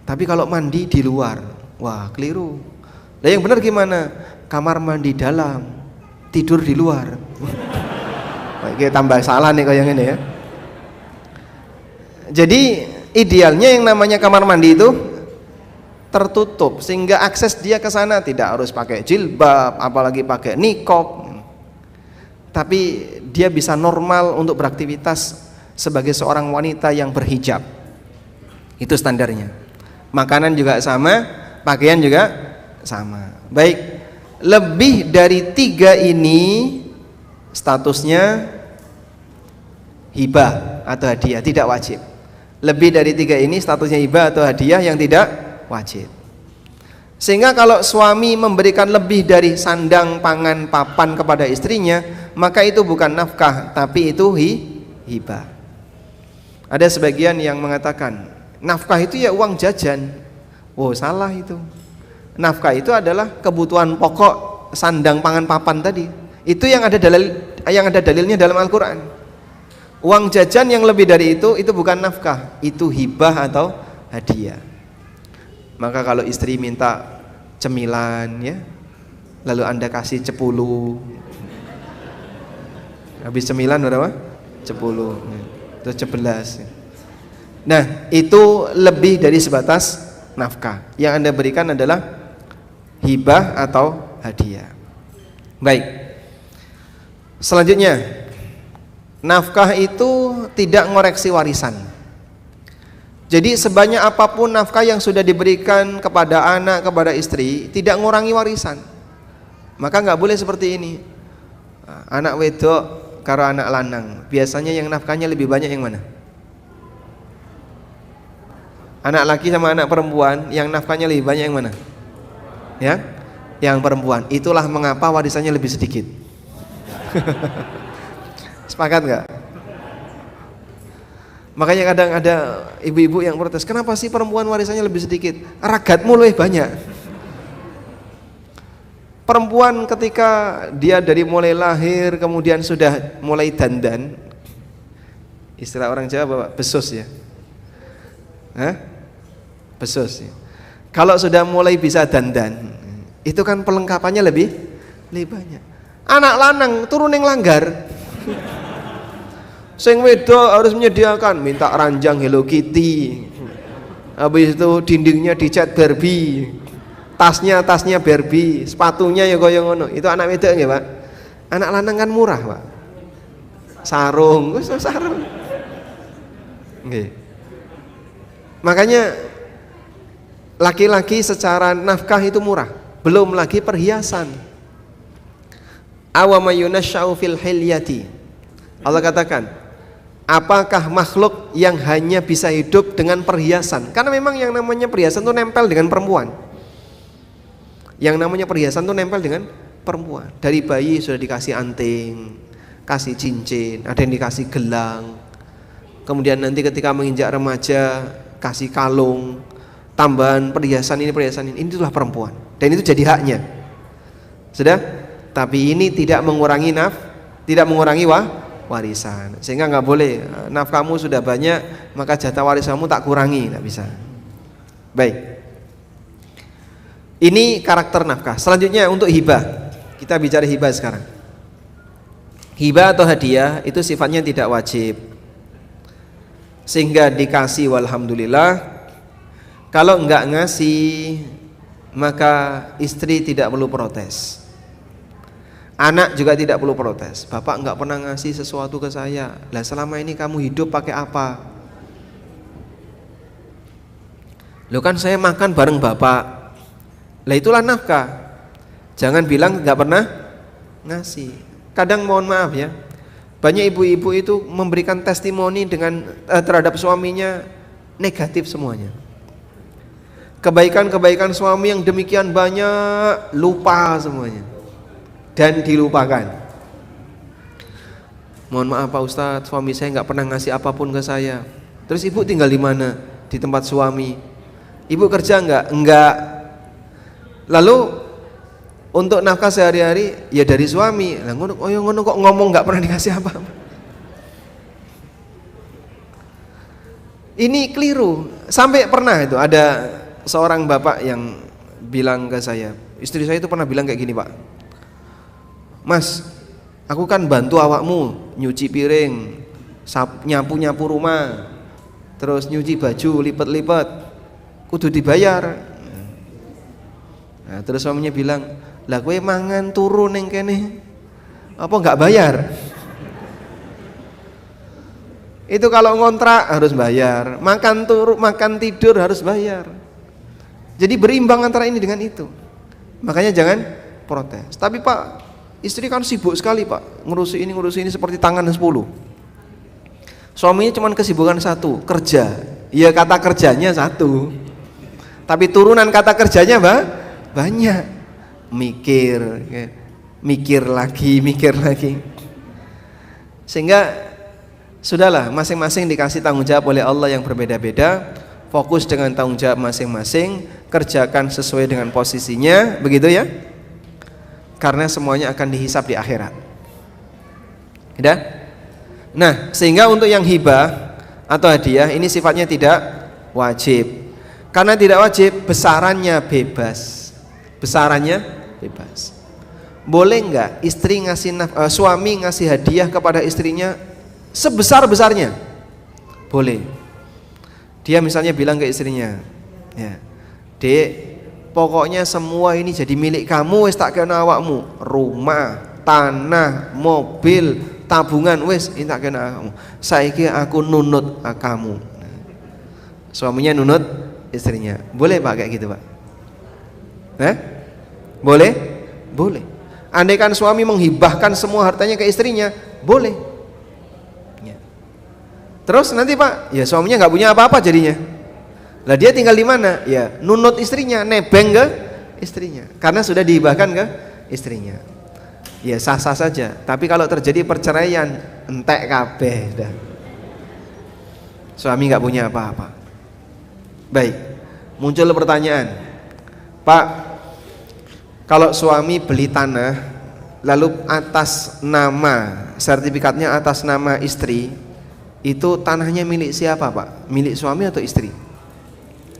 Tapi kalau mandi di luar. Wah, keliru. Nah, yang benar gimana? Kamar mandi dalam, tidur di luar. Kayak tambah salah nih kayak ini ya. Jadi idealnya yang namanya kamar mandi itu tertutup sehingga akses dia ke sana tidak harus pakai jilbab, apalagi pakai niqab. Tapi dia bisa normal untuk beraktivitas sebagai seorang wanita yang berhijab. Itu standarnya. Makanan juga sama, pakaian juga sama. Baik, lebih dari 3 ini statusnya hibah atau hadiah, tidak wajib. Lebih dari 3 ini statusnya hibah atau hadiah yang tidak wajib. Sehingga kalau suami memberikan lebih dari sandang, pangan, papan kepada istrinya, maka itu bukan nafkah, tapi itu hibah. Ada sebagian yang mengatakan nafkah itu ya uang jajan. Oh, salah itu. Nafkah itu adalah kebutuhan pokok sandang, pangan, papan tadi. Itu yang ada dalilnya dalam Al-Qur'an. Uang jajan yang lebih dari itu bukan nafkah, itu hibah atau hadiah. Maka kalau istri minta cemilan ya, lalu Anda kasih 10. Habis cemilan berapa? 10. Itu 11. Nah, itu lebih dari sebatas nafkah. Yang Anda berikan adalah hibah atau hadiah. Baik. Selanjutnya, nafkah itu tidak ngoreksi warisan. Jadi sebanyak apapun nafkah yang sudah diberikan kepada anak, kepada istri, tidak ngurangi warisan. Maka nggak boleh seperti ini. Anak wedok karo anak lanang, biasanya yang nafkahnya lebih banyak yang mana? Anak laki sama anak perempuan, yang nafkahnya lebih banyak yang mana? Ya, yang perempuan. Itulah mengapa warisannya lebih sedikit. Sepakat nggak? Makanya kadang ada ibu-ibu yang protes, kenapa sih perempuan warisannya lebih sedikit? Ragatmu lebih banyak. Perempuan ketika dia dari mulai lahir kemudian sudah mulai dandan, istilah orang Jawa bapak besus ya, besus ya. Kalau sudah mulai bisa dandan, itu kan pelengkapannya lebih banyak. Anak lanang turun yang langgar. Sing wedok harus menyediakan, minta ranjang Hello Kitty, habis itu dindingnya dicat Barbie, tasnya Barbie, sepatunya ya kaya ngono. Itu anak wedok nggih, Pak? Anak lanang kan murah, Pak. Sarung, sarung. Nggih. Makanya laki-laki secara nafkah itu murah, belum lagi perhiasan. Awama yunasya'u fil hilyati. Allah katakan, apakah makhluk yang hanya bisa hidup dengan perhiasan? Karena memang yang namanya perhiasan itu nempel dengan perempuan. Yang namanya perhiasan itu nempel dengan perempuan. Dari bayi sudah dikasih anting, kasih cincin, ada yang dikasih gelang. Kemudian nanti ketika menginjak remaja kasih kalung, tambahan perhiasan ini. Ini itulah perempuan. Dan itu jadi haknya. Sudah? Tapi ini tidak mengurangi warisan, sehingga nggak boleh nafkahmu sudah banyak maka jatah warisanmu tak kurangi, nggak bisa. Baik, ini karakter nafkah. Selanjutnya untuk hibah, kita bicara hibah sekarang. Hibah atau hadiah itu sifatnya tidak wajib, sehingga dikasih walhamdulillah. Kalau nggak ngasih maka istri tidak perlu protes. Anak juga tidak perlu protes. Bapak nggak pernah ngasih sesuatu ke saya. Lah selama ini kamu hidup pakai apa? Loh kan saya makan bareng bapak. Lah itulah nafkah. Jangan bilang nggak pernah ngasih. Kadang mohon maaf ya, banyak ibu-ibu itu memberikan testimoni dengan terhadap suaminya negatif semuanya. Kebaikan-kebaikan suami yang demikian banyak lupa semuanya. Dan dilupakan. Mohon maaf Pak Ustadz, suami saya nggak pernah ngasih apapun ke saya. Terus ibu tinggal di mana? Di tempat suami. Ibu kerja nggak? Enggak. Lalu untuk nafkah sehari-hari ya dari suami. Lah ngono kok ngomong nggak pernah dikasih apa-apa. Ini keliru. Sampai pernah itu ada seorang bapak yang bilang ke saya, istri saya itu pernah bilang kayak gini, Pak, Mas, aku kan bantu awakmu nyuci piring, nyapu-nyapu rumah, terus nyuci baju, lipat-lipat, kudu dibayar. Nah, terus suaminya bilang, lah kowe mangan turu ning kene apa enggak bayar? Itu kalau ngontrak harus bayar, makan turu, makan tidur harus bayar. Jadi berimbang antara ini dengan itu. Makanya jangan protes. Tapi Pak, istri kan sibuk sekali Pak, ngurusi ini seperti tangan 10. Suaminya cuma kesibukan satu, kerja. Ya kata kerjanya satu, tapi turunan kata kerjanya banyak. Mikir lagi. Sehingga sudahlah, masing-masing dikasih tanggung jawab oleh Allah yang berbeda-beda. Fokus dengan tanggung jawab masing-masing, kerjakan sesuai dengan posisinya, begitu ya. Karena semuanya akan dihisab di akhirat. Sudah? Nah, sehingga untuk yang hibah atau hadiah ini sifatnya tidak wajib. Karena tidak wajib, besarannya bebas. Boleh enggak suami ngasih hadiah kepada istrinya sebesar-besarnya? Boleh. Dia misalnya bilang ke istrinya, ya, Dek, pokoknya semua ini jadi milik kamu, wis tak kena awakmu. Rumah, tanah, mobil, tabungan, wis tak kena awakmu. Saiki aku nunut kamu. Suaminya nunut istrinya. Boleh Pak kayak gitu Pak? Boleh? Boleh. Andaikan suami menghibahkan semua hartanya ke istrinya, boleh. Terus nanti Pak, ya suaminya nggak punya apa-apa jadinya. Lah dia tinggal di mana? Ya nunut istrinya, nebeng ke istrinya, karena sudah dihibahkan ke istrinya. Ya sah-sah saja. Tapi kalau terjadi perceraian, entek kabeh dah. Suami nggak punya apa-apa. Baik, muncul pertanyaan, Pak, kalau suami beli tanah, lalu atas nama, sertifikatnya atas nama istri, itu tanahnya milik siapa Pak? Milik suami atau istri?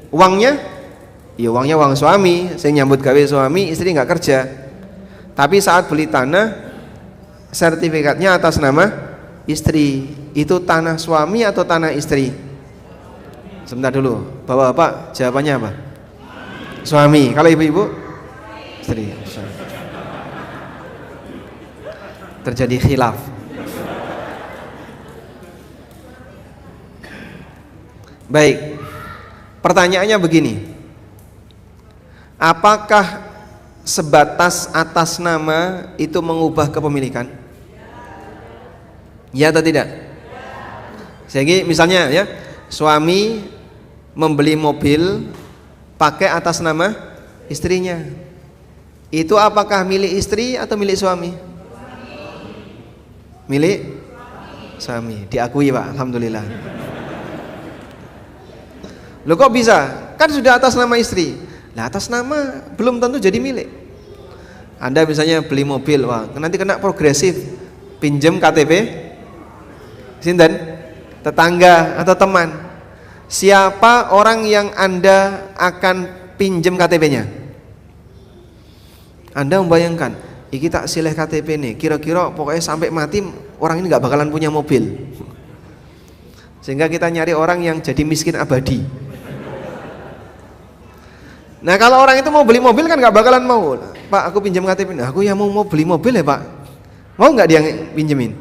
Uangnya? Ya uangnya uang suami, saya nyambut gawe suami, istri nggak kerja. Tapi saat beli tanah, sertifikatnya atas nama istri, itu tanah suami atau tanah istri? Sebentar dulu, Bapak jawabannya apa? Suami. Kalau ibu-ibu? Istri. Terjadi khilaf. Baik, pertanyaannya begini, apakah sebatas atas nama itu mengubah kepemilikan? Ya atau tidak? Jadi misalnya ya, suami membeli mobil pakai atas nama istrinya, itu apakah milik istri atau milik suami? Milik suami, diakui Pak, alhamdulillah. Loh kok bisa? Kan sudah atas nama istri. Lah atas nama belum tentu jadi milik. Anda misalnya beli mobil, wah nanti kena progresif, pinjam KTP sinten? Tetangga atau teman. Siapa orang yang Anda akan pinjam KTP-nya? Anda membayangkan, iki tak silih KTP nih, kira-kira pokoknya sampai mati orang ini nggak bakalan punya mobil. Sehingga kita nyari orang yang jadi miskin abadi. Nah kalau orang itu mau beli mobil kan nggak bakalan mau, Pak aku pinjam KTP, nah, aku ya mau beli mobil ya Pak, mau nggak dia pinjemin?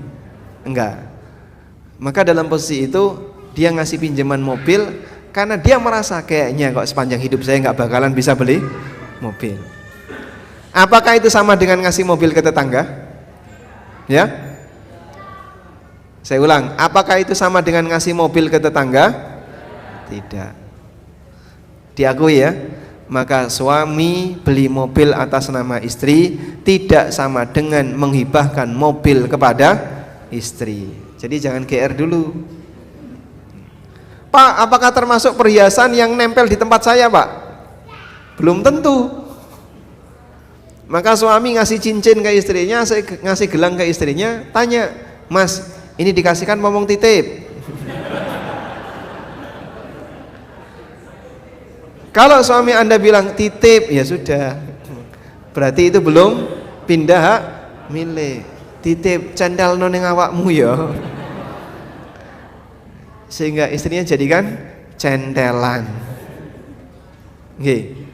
Enggak. Maka dalam posisi itu dia ngasih pinjaman mobil karena dia merasa kayaknya kok sepanjang hidup saya nggak bakalan bisa beli mobil. Apakah itu sama dengan ngasih mobil ke tetangga? Ya? Saya ulang, apakah itu sama dengan ngasih mobil ke tetangga? Tidak. Diakui ya. Maka suami beli mobil atas nama istri tidak sama dengan menghibahkan mobil kepada istri. Jadi jangan GR dulu. Pak, apakah termasuk perhiasan yang nempel di tempat saya Pak? Belum tentu. Maka suami ngasih cincin ke istrinya, ngasih gelang ke istrinya, tanya, Mas, ini dikasihkan momong titip. Kalau suami Anda bilang titip, ya sudah, berarti itu belum pindah hak milik. Titip cendal ning awakmu ya, sehingga istrinya jadikan centelan. Nggih.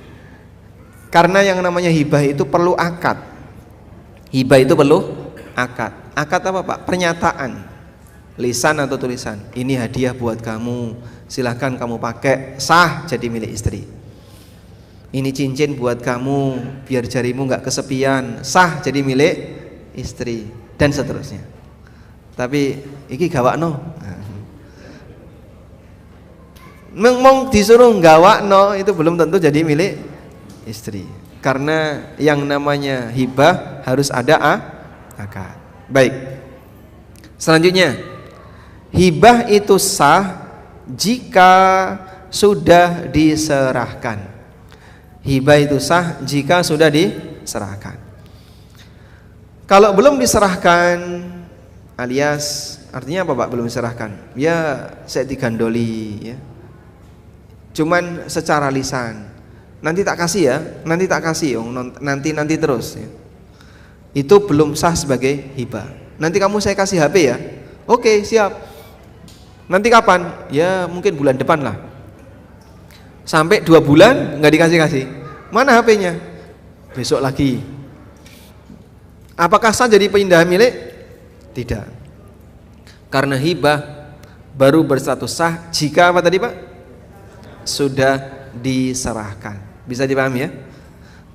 Karena yang namanya hibah itu perlu akad. Hibah itu perlu akad. Akad apa Pak? Pernyataan, lisan atau tulisan. Ini hadiah buat kamu, silahkan kamu pakai, sah jadi milik istri. Ini cincin buat kamu, biar jarimu nggak kesepian, sah jadi milik istri, dan seterusnya. Tapi iki gawakno, mong disuruh gawakno itu belum tentu jadi milik istri. Karena yang namanya hibah harus ada akad. Baik. Selanjutnya, hibah itu sah jika sudah diserahkan. Hibah itu sah jika sudah diserahkan. Kalau belum diserahkan, alias artinya apa Pak? Belum diserahkan, ya saya digandoli ya, cuman secara lisan, nanti tak kasih ya, nanti tak kasih, nanti terus ya. Itu belum sah sebagai hibah. Nanti kamu saya kasih HP ya, oke siap. Nanti kapan? Ya mungkin bulan depan lah. Sampai 2 bulan nggak dikasih-kasih. Mana HP-nya? Besok lagi. Apakah sah jadi pindah milik? Tidak. Karena hibah baru berstatus sah jika apa tadi Pak? Sudah diserahkan. Bisa dipahami ya?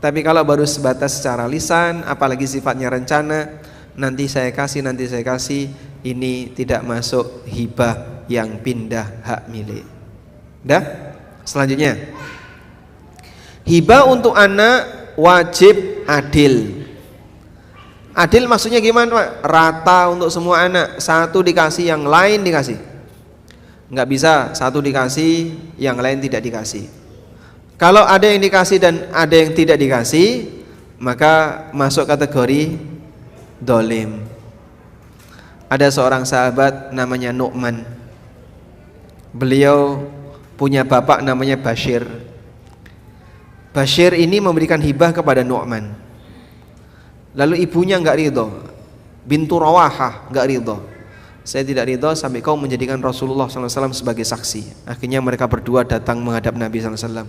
Tapi kalau baru sebatas secara lisan, apalagi sifatnya rencana, nanti saya kasih, ini tidak masuk hibah yang pindah hak milik. Dah? Selanjutnya, hibah untuk anak wajib adil. Adil maksudnya gimana Pak? Rata untuk semua anak, satu dikasih yang lain dikasih. Nggak bisa satu dikasih yang lain tidak dikasih. Kalau ada yang dikasih dan ada yang tidak dikasih, maka masuk kategori dolim. Ada seorang sahabat namanya Nu'man. Beliau punya bapak namanya Bashir. Bashir ini memberikan hibah kepada Nu'man. Lalu ibunya enggak ridho, bintu Rawahah enggak ridho. Saya tidak ridho sampai kau menjadikan Rasulullah SAW sebagai saksi. Akhirnya mereka berdua datang menghadap Nabi SAW.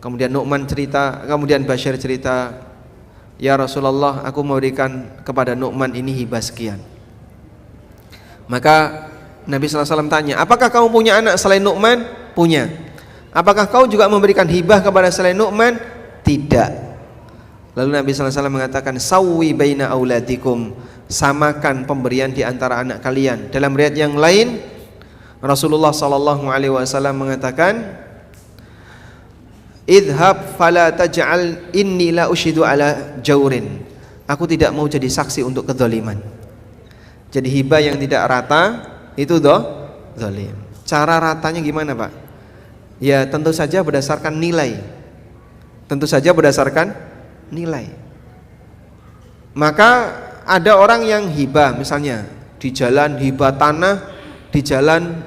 Kemudian Nu'man cerita, kemudian Bashir cerita, ya Rasulullah, aku memberikan kepada Nu'man ini hibah sekian. Maka Nabi SAW tanya, apakah kamu punya anak selain Nu'man? Punya. Apakah kau juga memberikan hibah kepada selain Nu'man? Tidak. Lalu Nabi SAW mengatakan, sawwi baina auladikum, samakan pemberian di antara anak kalian. Dalam riwayat yang lain, Rasulullah SAW mengatakan, idhab fala taj'al inni la ushidu ala jaurin. Aku tidak mau jadi saksi untuk kezaliman. Jadi hibah yang tidak rata itu zalim. Cara ratanya gimana Pak? Ya tentu saja berdasarkan nilai. Tentu saja berdasarkan nilai. Maka ada orang yang hibah, misalnya di jalan hibah tanah di jalan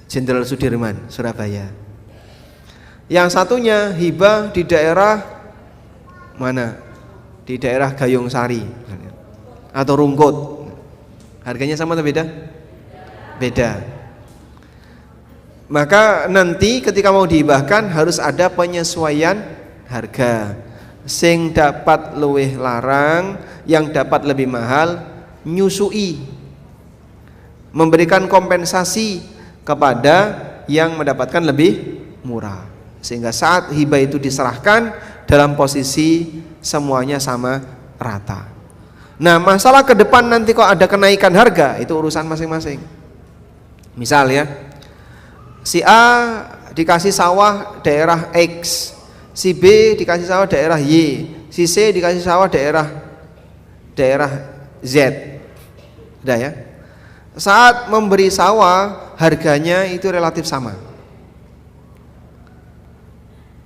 Jenderal Sudirman, Surabaya. Yang satunya hibah di daerah mana? Di daerah Gayung Sari atau Rungkut. Harganya sama atau beda? Beda. Maka nanti ketika mau dihibahkan harus ada penyesuaian harga. Sing dapat luwih larang, yang dapat lebih mahal nyusui, memberikan kompensasi kepada yang mendapatkan lebih murah, sehingga saat hibah itu diserahkan dalam posisi semuanya sama rata. Nah masalah ke depan nanti kok ada kenaikan harga, itu urusan masing-masing. Misal ya, si A dikasih sawah daerah X, si B dikasih sawah daerah Y, si C dikasih sawah daerah Z. Udah ya. Saat memberi sawah harganya itu relatif sama.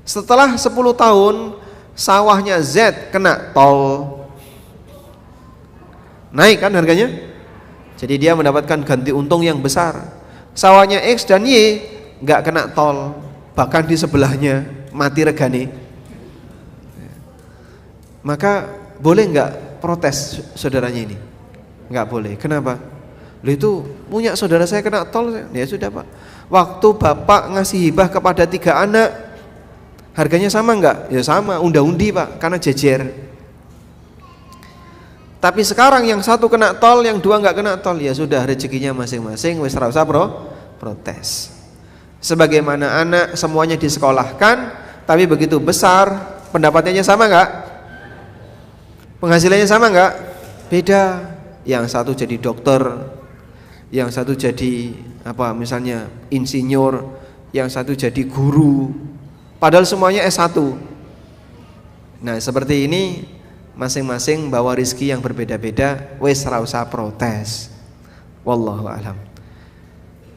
Setelah 10 tahun sawahnya Z kena tol, naik kan harganya. Jadi dia mendapatkan ganti untung yang besar. Sawahnya X dan Y nggak kena tol, bahkan di sebelahnya mati regane, maka boleh nggak protes saudaranya ini? Nggak boleh. Kenapa? Loh, itu punya saudara saya kena tol. Ya sudah Pak, waktu Bapak ngasih hibah kepada 3 anak, harganya sama nggak? Ya sama, unda-undi Pak, karena jejer. Tapi sekarang yang satu kena tol, yang 2 nggak kena tol, ya sudah rezekinya masing-masing, wis ora usah protes. Sebagaimana anak semuanya disekolahkan, tapi begitu besar pendapatannya sama nggak? Penghasilannya sama nggak? Beda. Yang satu jadi dokter, yang satu jadi apa misalnya insinyur, yang satu jadi guru, padahal semuanya S1. Nah seperti ini masing-masing bawa rizki yang berbeda-beda, wes ora usah protes. Wallahu a'lam.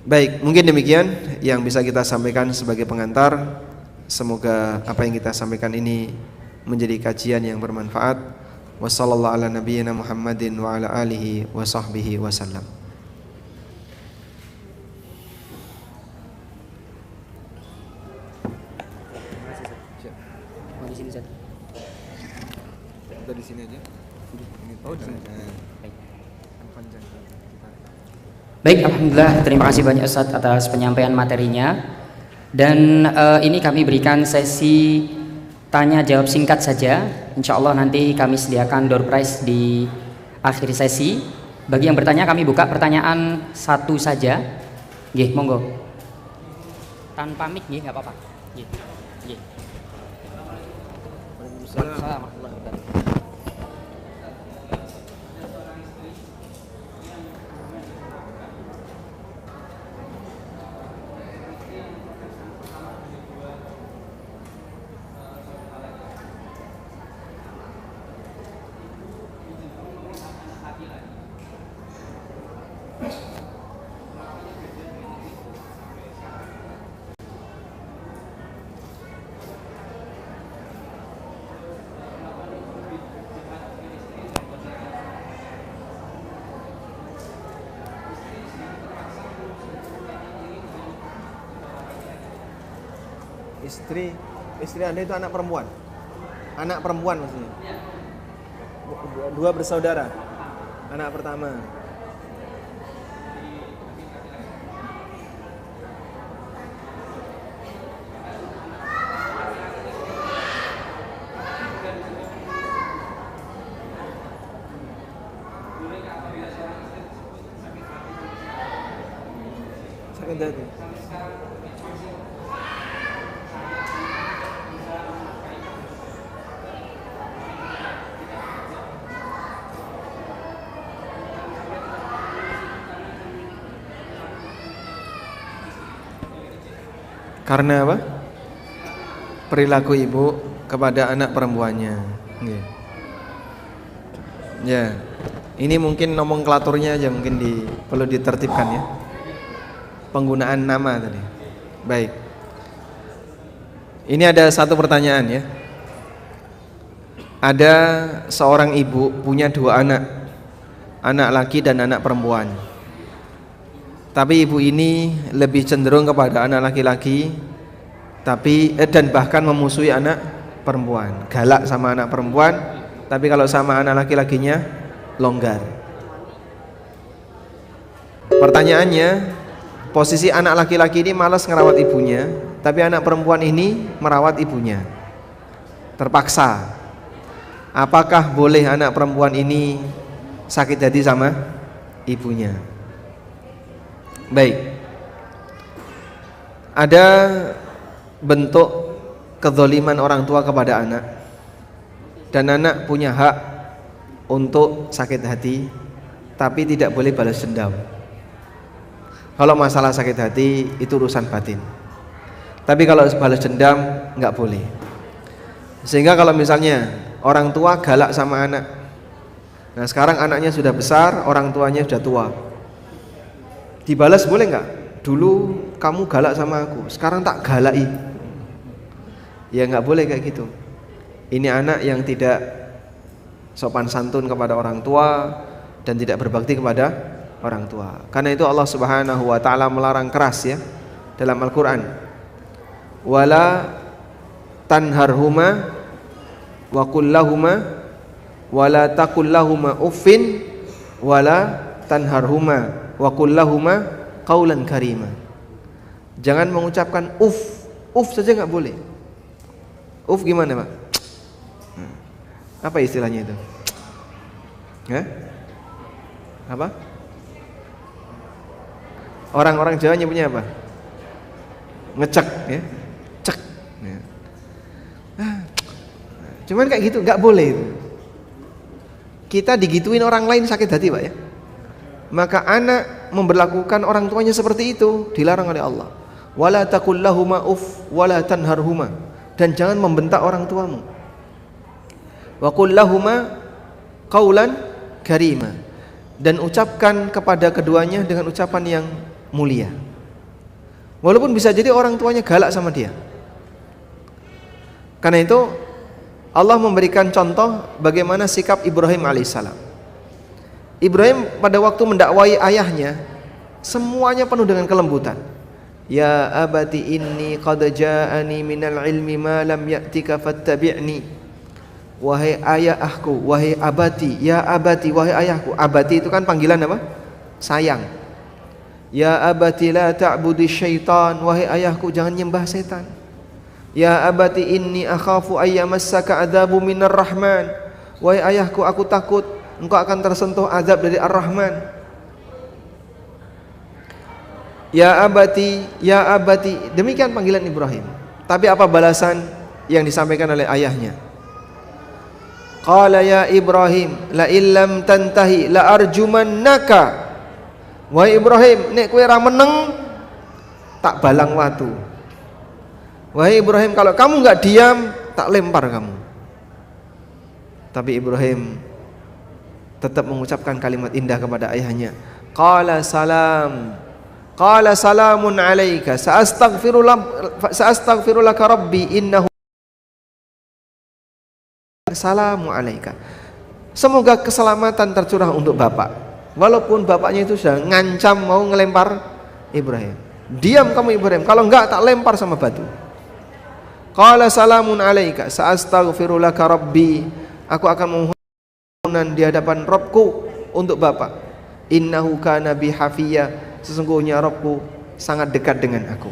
Baik, mungkin demikian yang bisa kita sampaikan sebagai pengantar. Semoga apa yang kita sampaikan ini menjadi kajian yang bermanfaat. Wassallallahu ala nabiyyina Muhammadin wa ala alihi wa sahbihi wasallam. Di sini aja. Oh, di sini. Baik, alhamdulillah, terima kasih banyak Ustaz atas penyampaian materinya. Dan ini kami berikan sesi tanya jawab singkat saja. Insya Allah nanti kami sediakan door prize di akhir sesi. Bagi yang bertanya kami buka pertanyaan satu saja. Nggih, monggo. Tanpa mic nggih, enggak apa-apa. Nggih. Nggih. Waalaikumsalam. Istri Anda itu anak perempuan? Anak perempuan maksudnya? 2 bersaudara? Anak pertama. Sakit hati. Karena apa? Perilaku ibu kepada anak perempuannya. Ya, ini mungkin nomenklaturnya aja mungkin perlu ditertibkan ya. Penggunaan nama tadi. Baik. Ini ada satu pertanyaan ya. Ada seorang ibu punya 2 anak, anak laki dan anak perempuan. Tapi ibu ini lebih cenderung kepada anak laki-laki, dan bahkan memusuhi anak perempuan. Galak sama anak perempuan, tapi kalau sama anak laki-lakinya longgar. Pertanyaannya, posisi anak laki-laki ini malas ngerawat ibunya, tapi anak perempuan ini merawat ibunya. Terpaksa. Apakah boleh anak perempuan ini sakit hati sama ibunya? Baik. Ada bentuk kezaliman orang tua kepada anak, dan anak punya hak untuk sakit hati, tapi tidak boleh balas dendam. Kalau masalah sakit hati itu urusan batin, tapi kalau balas dendam nggak boleh. Sehingga kalau misalnya orang tua galak sama anak, nah sekarang anaknya sudah besar, orang tuanya sudah tua, dibalas boleh nggak? Dulu kamu galak sama aku, sekarang tak galai. Ya nggak boleh kayak gitu. Ini anak yang tidak sopan santun kepada orang tua dan tidak berbakti kepada orang tua. Karena itu Allah Subhanahu wa taala melarang keras ya dalam Al-Qur'an. wala tanharhuma wa qul lahuma wala taqul lahuma uffin wala tanharhuma wa qul lahuma qaulan karima. Jangan mengucapkan uf saja nggak boleh. Uf gimana, Pak? Apa istilahnya itu? Apa? Orang-orang Jawa nyebutnya apa? Ngecek, ya? Cek. Ya. Cuman kayak gitu nggak boleh itu. Kita digituin orang lain sakit hati, Pak, ya. Maka anak memberlakukan orang tuanya seperti itu dilarang oleh Allah. Wala taqul lahuma uff wala tanharhuma, dan jangan membentak orang tuamu. Wa qul lahuma qaulan karima, dan ucapkan kepada keduanya dengan ucapan yang mulia. Walaupun bisa jadi orang tuanya galak sama dia. Karena itu Allah memberikan contoh bagaimana sikap Ibrahim alaihissalam. Ibrahim pada waktu mendakwai ayahnya semuanya penuh dengan kelembutan. Ya abati inni qad ja'ani minal ilmi ma lam ya'tika fattabi'ni. Wahai ayahku, wahai abati, ya abati, wahai ayahku. Abati itu kan panggilan apa? Sayang. Ya abati la ta'budi syaitan, wahai ayahku jangan nyembah setan. Ya abati inni akhafu ayyamassaka adzabu minar rahman, wahai ayahku aku takut engkau akan tersentuh azab dari Ar-Rahman. Ya abati, demikian panggilan Ibrahim. Tapi apa balasan yang disampaikan oleh ayahnya? Qala ya Ibrahim la illam tantahi la arjumannaka. Wahai Ibrahim, nek kowe ra meneng tak balang watu. Wahai Ibrahim, kalau kamu enggak diam tak lempar kamu. Tapi Ibrahim tetap mengucapkan kalimat indah kepada ayahnya. Qala salamun alaika sa'astaghfiru laka rabbi innahu salamu alaika. Semoga keselamatan tercurah untuk bapak. Walaupun bapaknya itu sudah ngancam mau ngelempar Ibrahim. Diam kamu Ibrahim, kalau enggak tak lempar sama batu. Qala salamun alaika sa'astaghfiru laka rabbi. Aku akan memohon di hadapan Rabbku untuk bapak. Innahu kana bi hafiya. Sesungguhnya Rabbku sangat dekat dengan aku.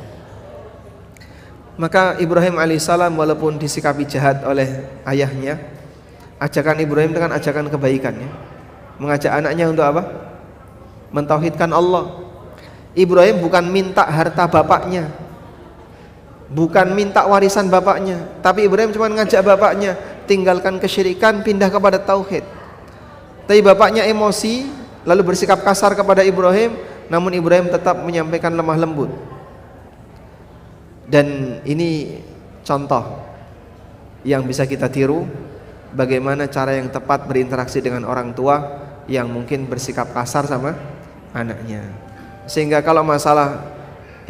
Maka Ibrahim alaihissalam walaupun disikapi jahat oleh ayahnya, ajakan Ibrahim dengan ajakan kebaikannya, mengajak anaknya untuk apa? Mentauhidkan Allah. Ibrahim bukan minta harta bapaknya, bukan minta warisan bapaknya, tapi Ibrahim cuma ngajak bapaknya tinggalkan kesyirikan, pindah kepada tauhid. Tapi bapaknya emosi lalu bersikap kasar kepada Ibrahim, namun Ibrahim tetap menyampaikan lemah lembut. Dan ini contoh yang bisa kita tiru bagaimana cara yang tepat berinteraksi dengan orang tua yang mungkin bersikap kasar sama anaknya. Sehingga kalau masalah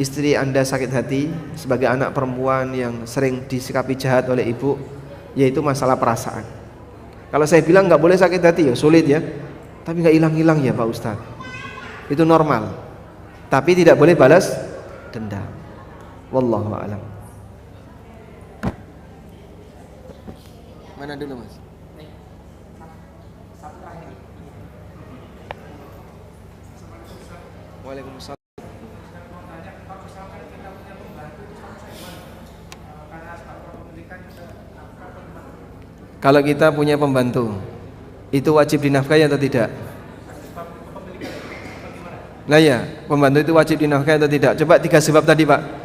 istri Anda sakit hati sebagai anak perempuan yang sering disikapi jahat oleh ibu, yaitu masalah perasaan. Kalau saya bilang nggak boleh sakit hati ya sulit ya, tapi nggak hilang-hilang ya Pak Ustadz. Itu normal, tapi tidak boleh balas dendam. Wallahu a'lam. Mana dulu Mas? Waalaikumsalam. Kalau kita punya pembantu, itu wajib dinafkahi atau tidak? Nah ya, pembantu itu wajib dinafkahi atau tidak? Coba 3 sebab tadi Pak.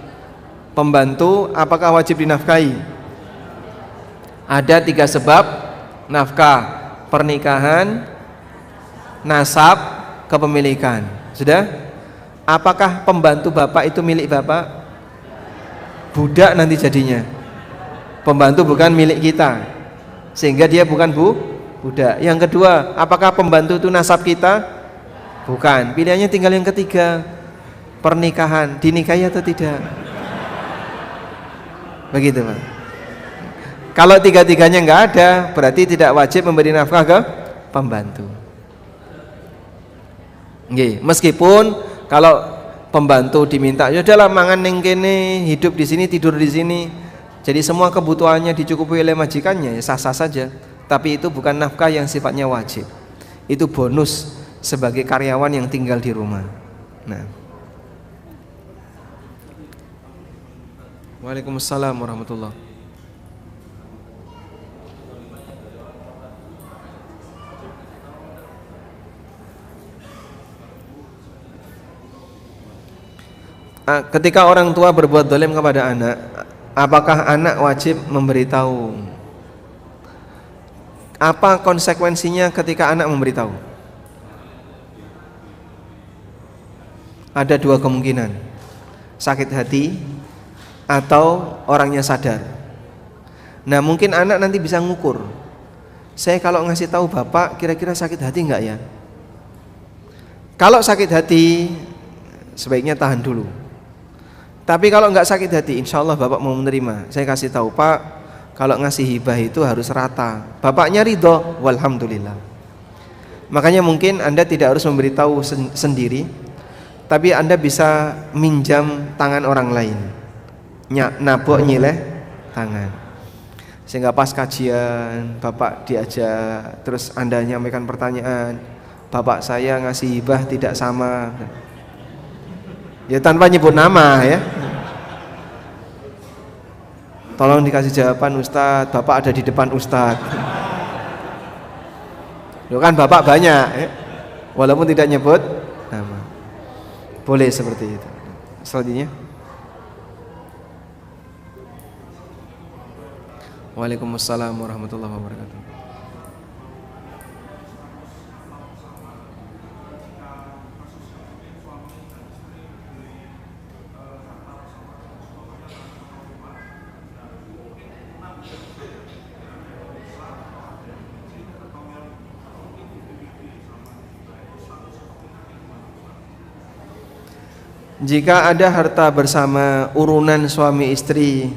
Pembantu apakah wajib dinafkahi? Ada 3 sebab: nafkah, pernikahan, nasab, kepemilikan. Sudah? Apakah pembantu Bapak itu milik Bapak? Budak nanti jadinya. Pembantu bukan milik kita, sehingga dia bukan budak. Yang kedua, apakah pembantu itu nasab kita? Bukan. Pilihannya tinggal yang ketiga, pernikahan, dinikahi atau tidak. Begitu Pak. Kalau 3-tiganya nggak ada, berarti tidak wajib memberi nafkah ke pembantu. Nggih, meskipun kalau pembantu diminta, ya udahlah mangan ning kene, hidup di sini, tidur di sini. Jadi semua kebutuhannya dicukupi oleh majikannya, ya sah-sah saja. Tapi itu bukan nafkah yang sifatnya wajib. Itu bonus sebagai karyawan yang tinggal di rumah. Nah. Waalaikumsalam warahmatullahi. Ketika orang tua berbuat zalim kepada anak, apakah anak wajib memberitahu? Apa konsekuensinya ketika anak memberitahu? Ada dua kemungkinan, sakit hati atau orangnya sadar. Nah mungkin anak nanti bisa ngukur, saya kalau ngasih tahu bapak kira-kira sakit hati enggak ya? Kalau sakit hati sebaiknya tahan dulu. Tapi kalau enggak sakit hati, insya Allah bapak mau menerima. Saya kasih tahu, Pak, kalau ngasih hibah itu harus rata. Bapaknya ridho, walhamdulillah. Makanya mungkin Anda tidak harus memberitahu sendiri, tapi Anda bisa minjam tangan orang lain, nabok nyileh tangan, sehingga pas kajian bapak diajak, terus Anda nyampaikan pertanyaan, bapak saya ngasih hibah tidak sama, ya tanpa nyebut nama ya. Tolong dikasih jawaban Ustadz, bapak ada di depan Ustadz. Loh kan bapak banyak ya? Walaupun tidak nyebut nama. Boleh seperti itu. Selanjutnya. Waalaikumsalam warahmatullahi wabarakatuh. Jika ada harta bersama urunan suami istri,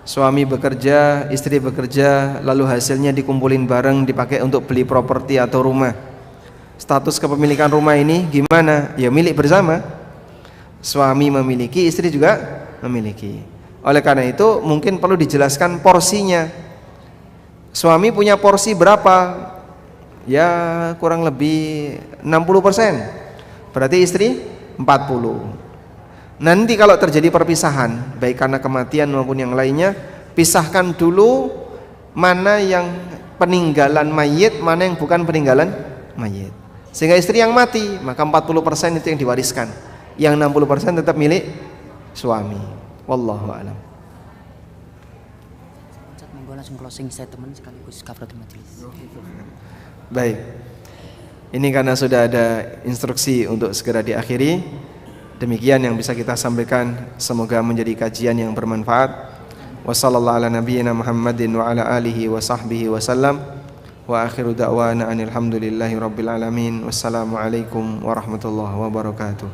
suami bekerja, istri bekerja, lalu hasilnya dikumpulin bareng dipakai untuk beli properti atau rumah, status kepemilikan rumah ini gimana? Ya milik bersama, suami memiliki, istri juga memiliki. Oleh karena itu mungkin perlu dijelaskan porsinya. Suami punya porsi berapa? Ya kurang lebih 60%, berarti istri 40%. Nanti kalau terjadi perpisahan, baik karena kematian maupun yang lainnya, pisahkan dulu mana yang peninggalan mayit, mana yang bukan peninggalan mayit. Sehingga istri yang mati, maka 40% itu yang diwariskan, yang 60% tetap milik suami. Wallahu a'lam. Monggo langsung closing statement sekaligus kafaratul majelis. Baik. Ini karena sudah ada instruksi untuk segera diakhiri. Demikian yang bisa kita sampaikan, semoga menjadi kajian yang bermanfaat. Wassallallahu ala nabiyyina Muhammadin wa ala alihi wa sahbihi wasallam. Wa akhiru da'wana anil hamdulillahi rabbil alamin. Wassalamualaikum warahmatullahi wabarakatuh.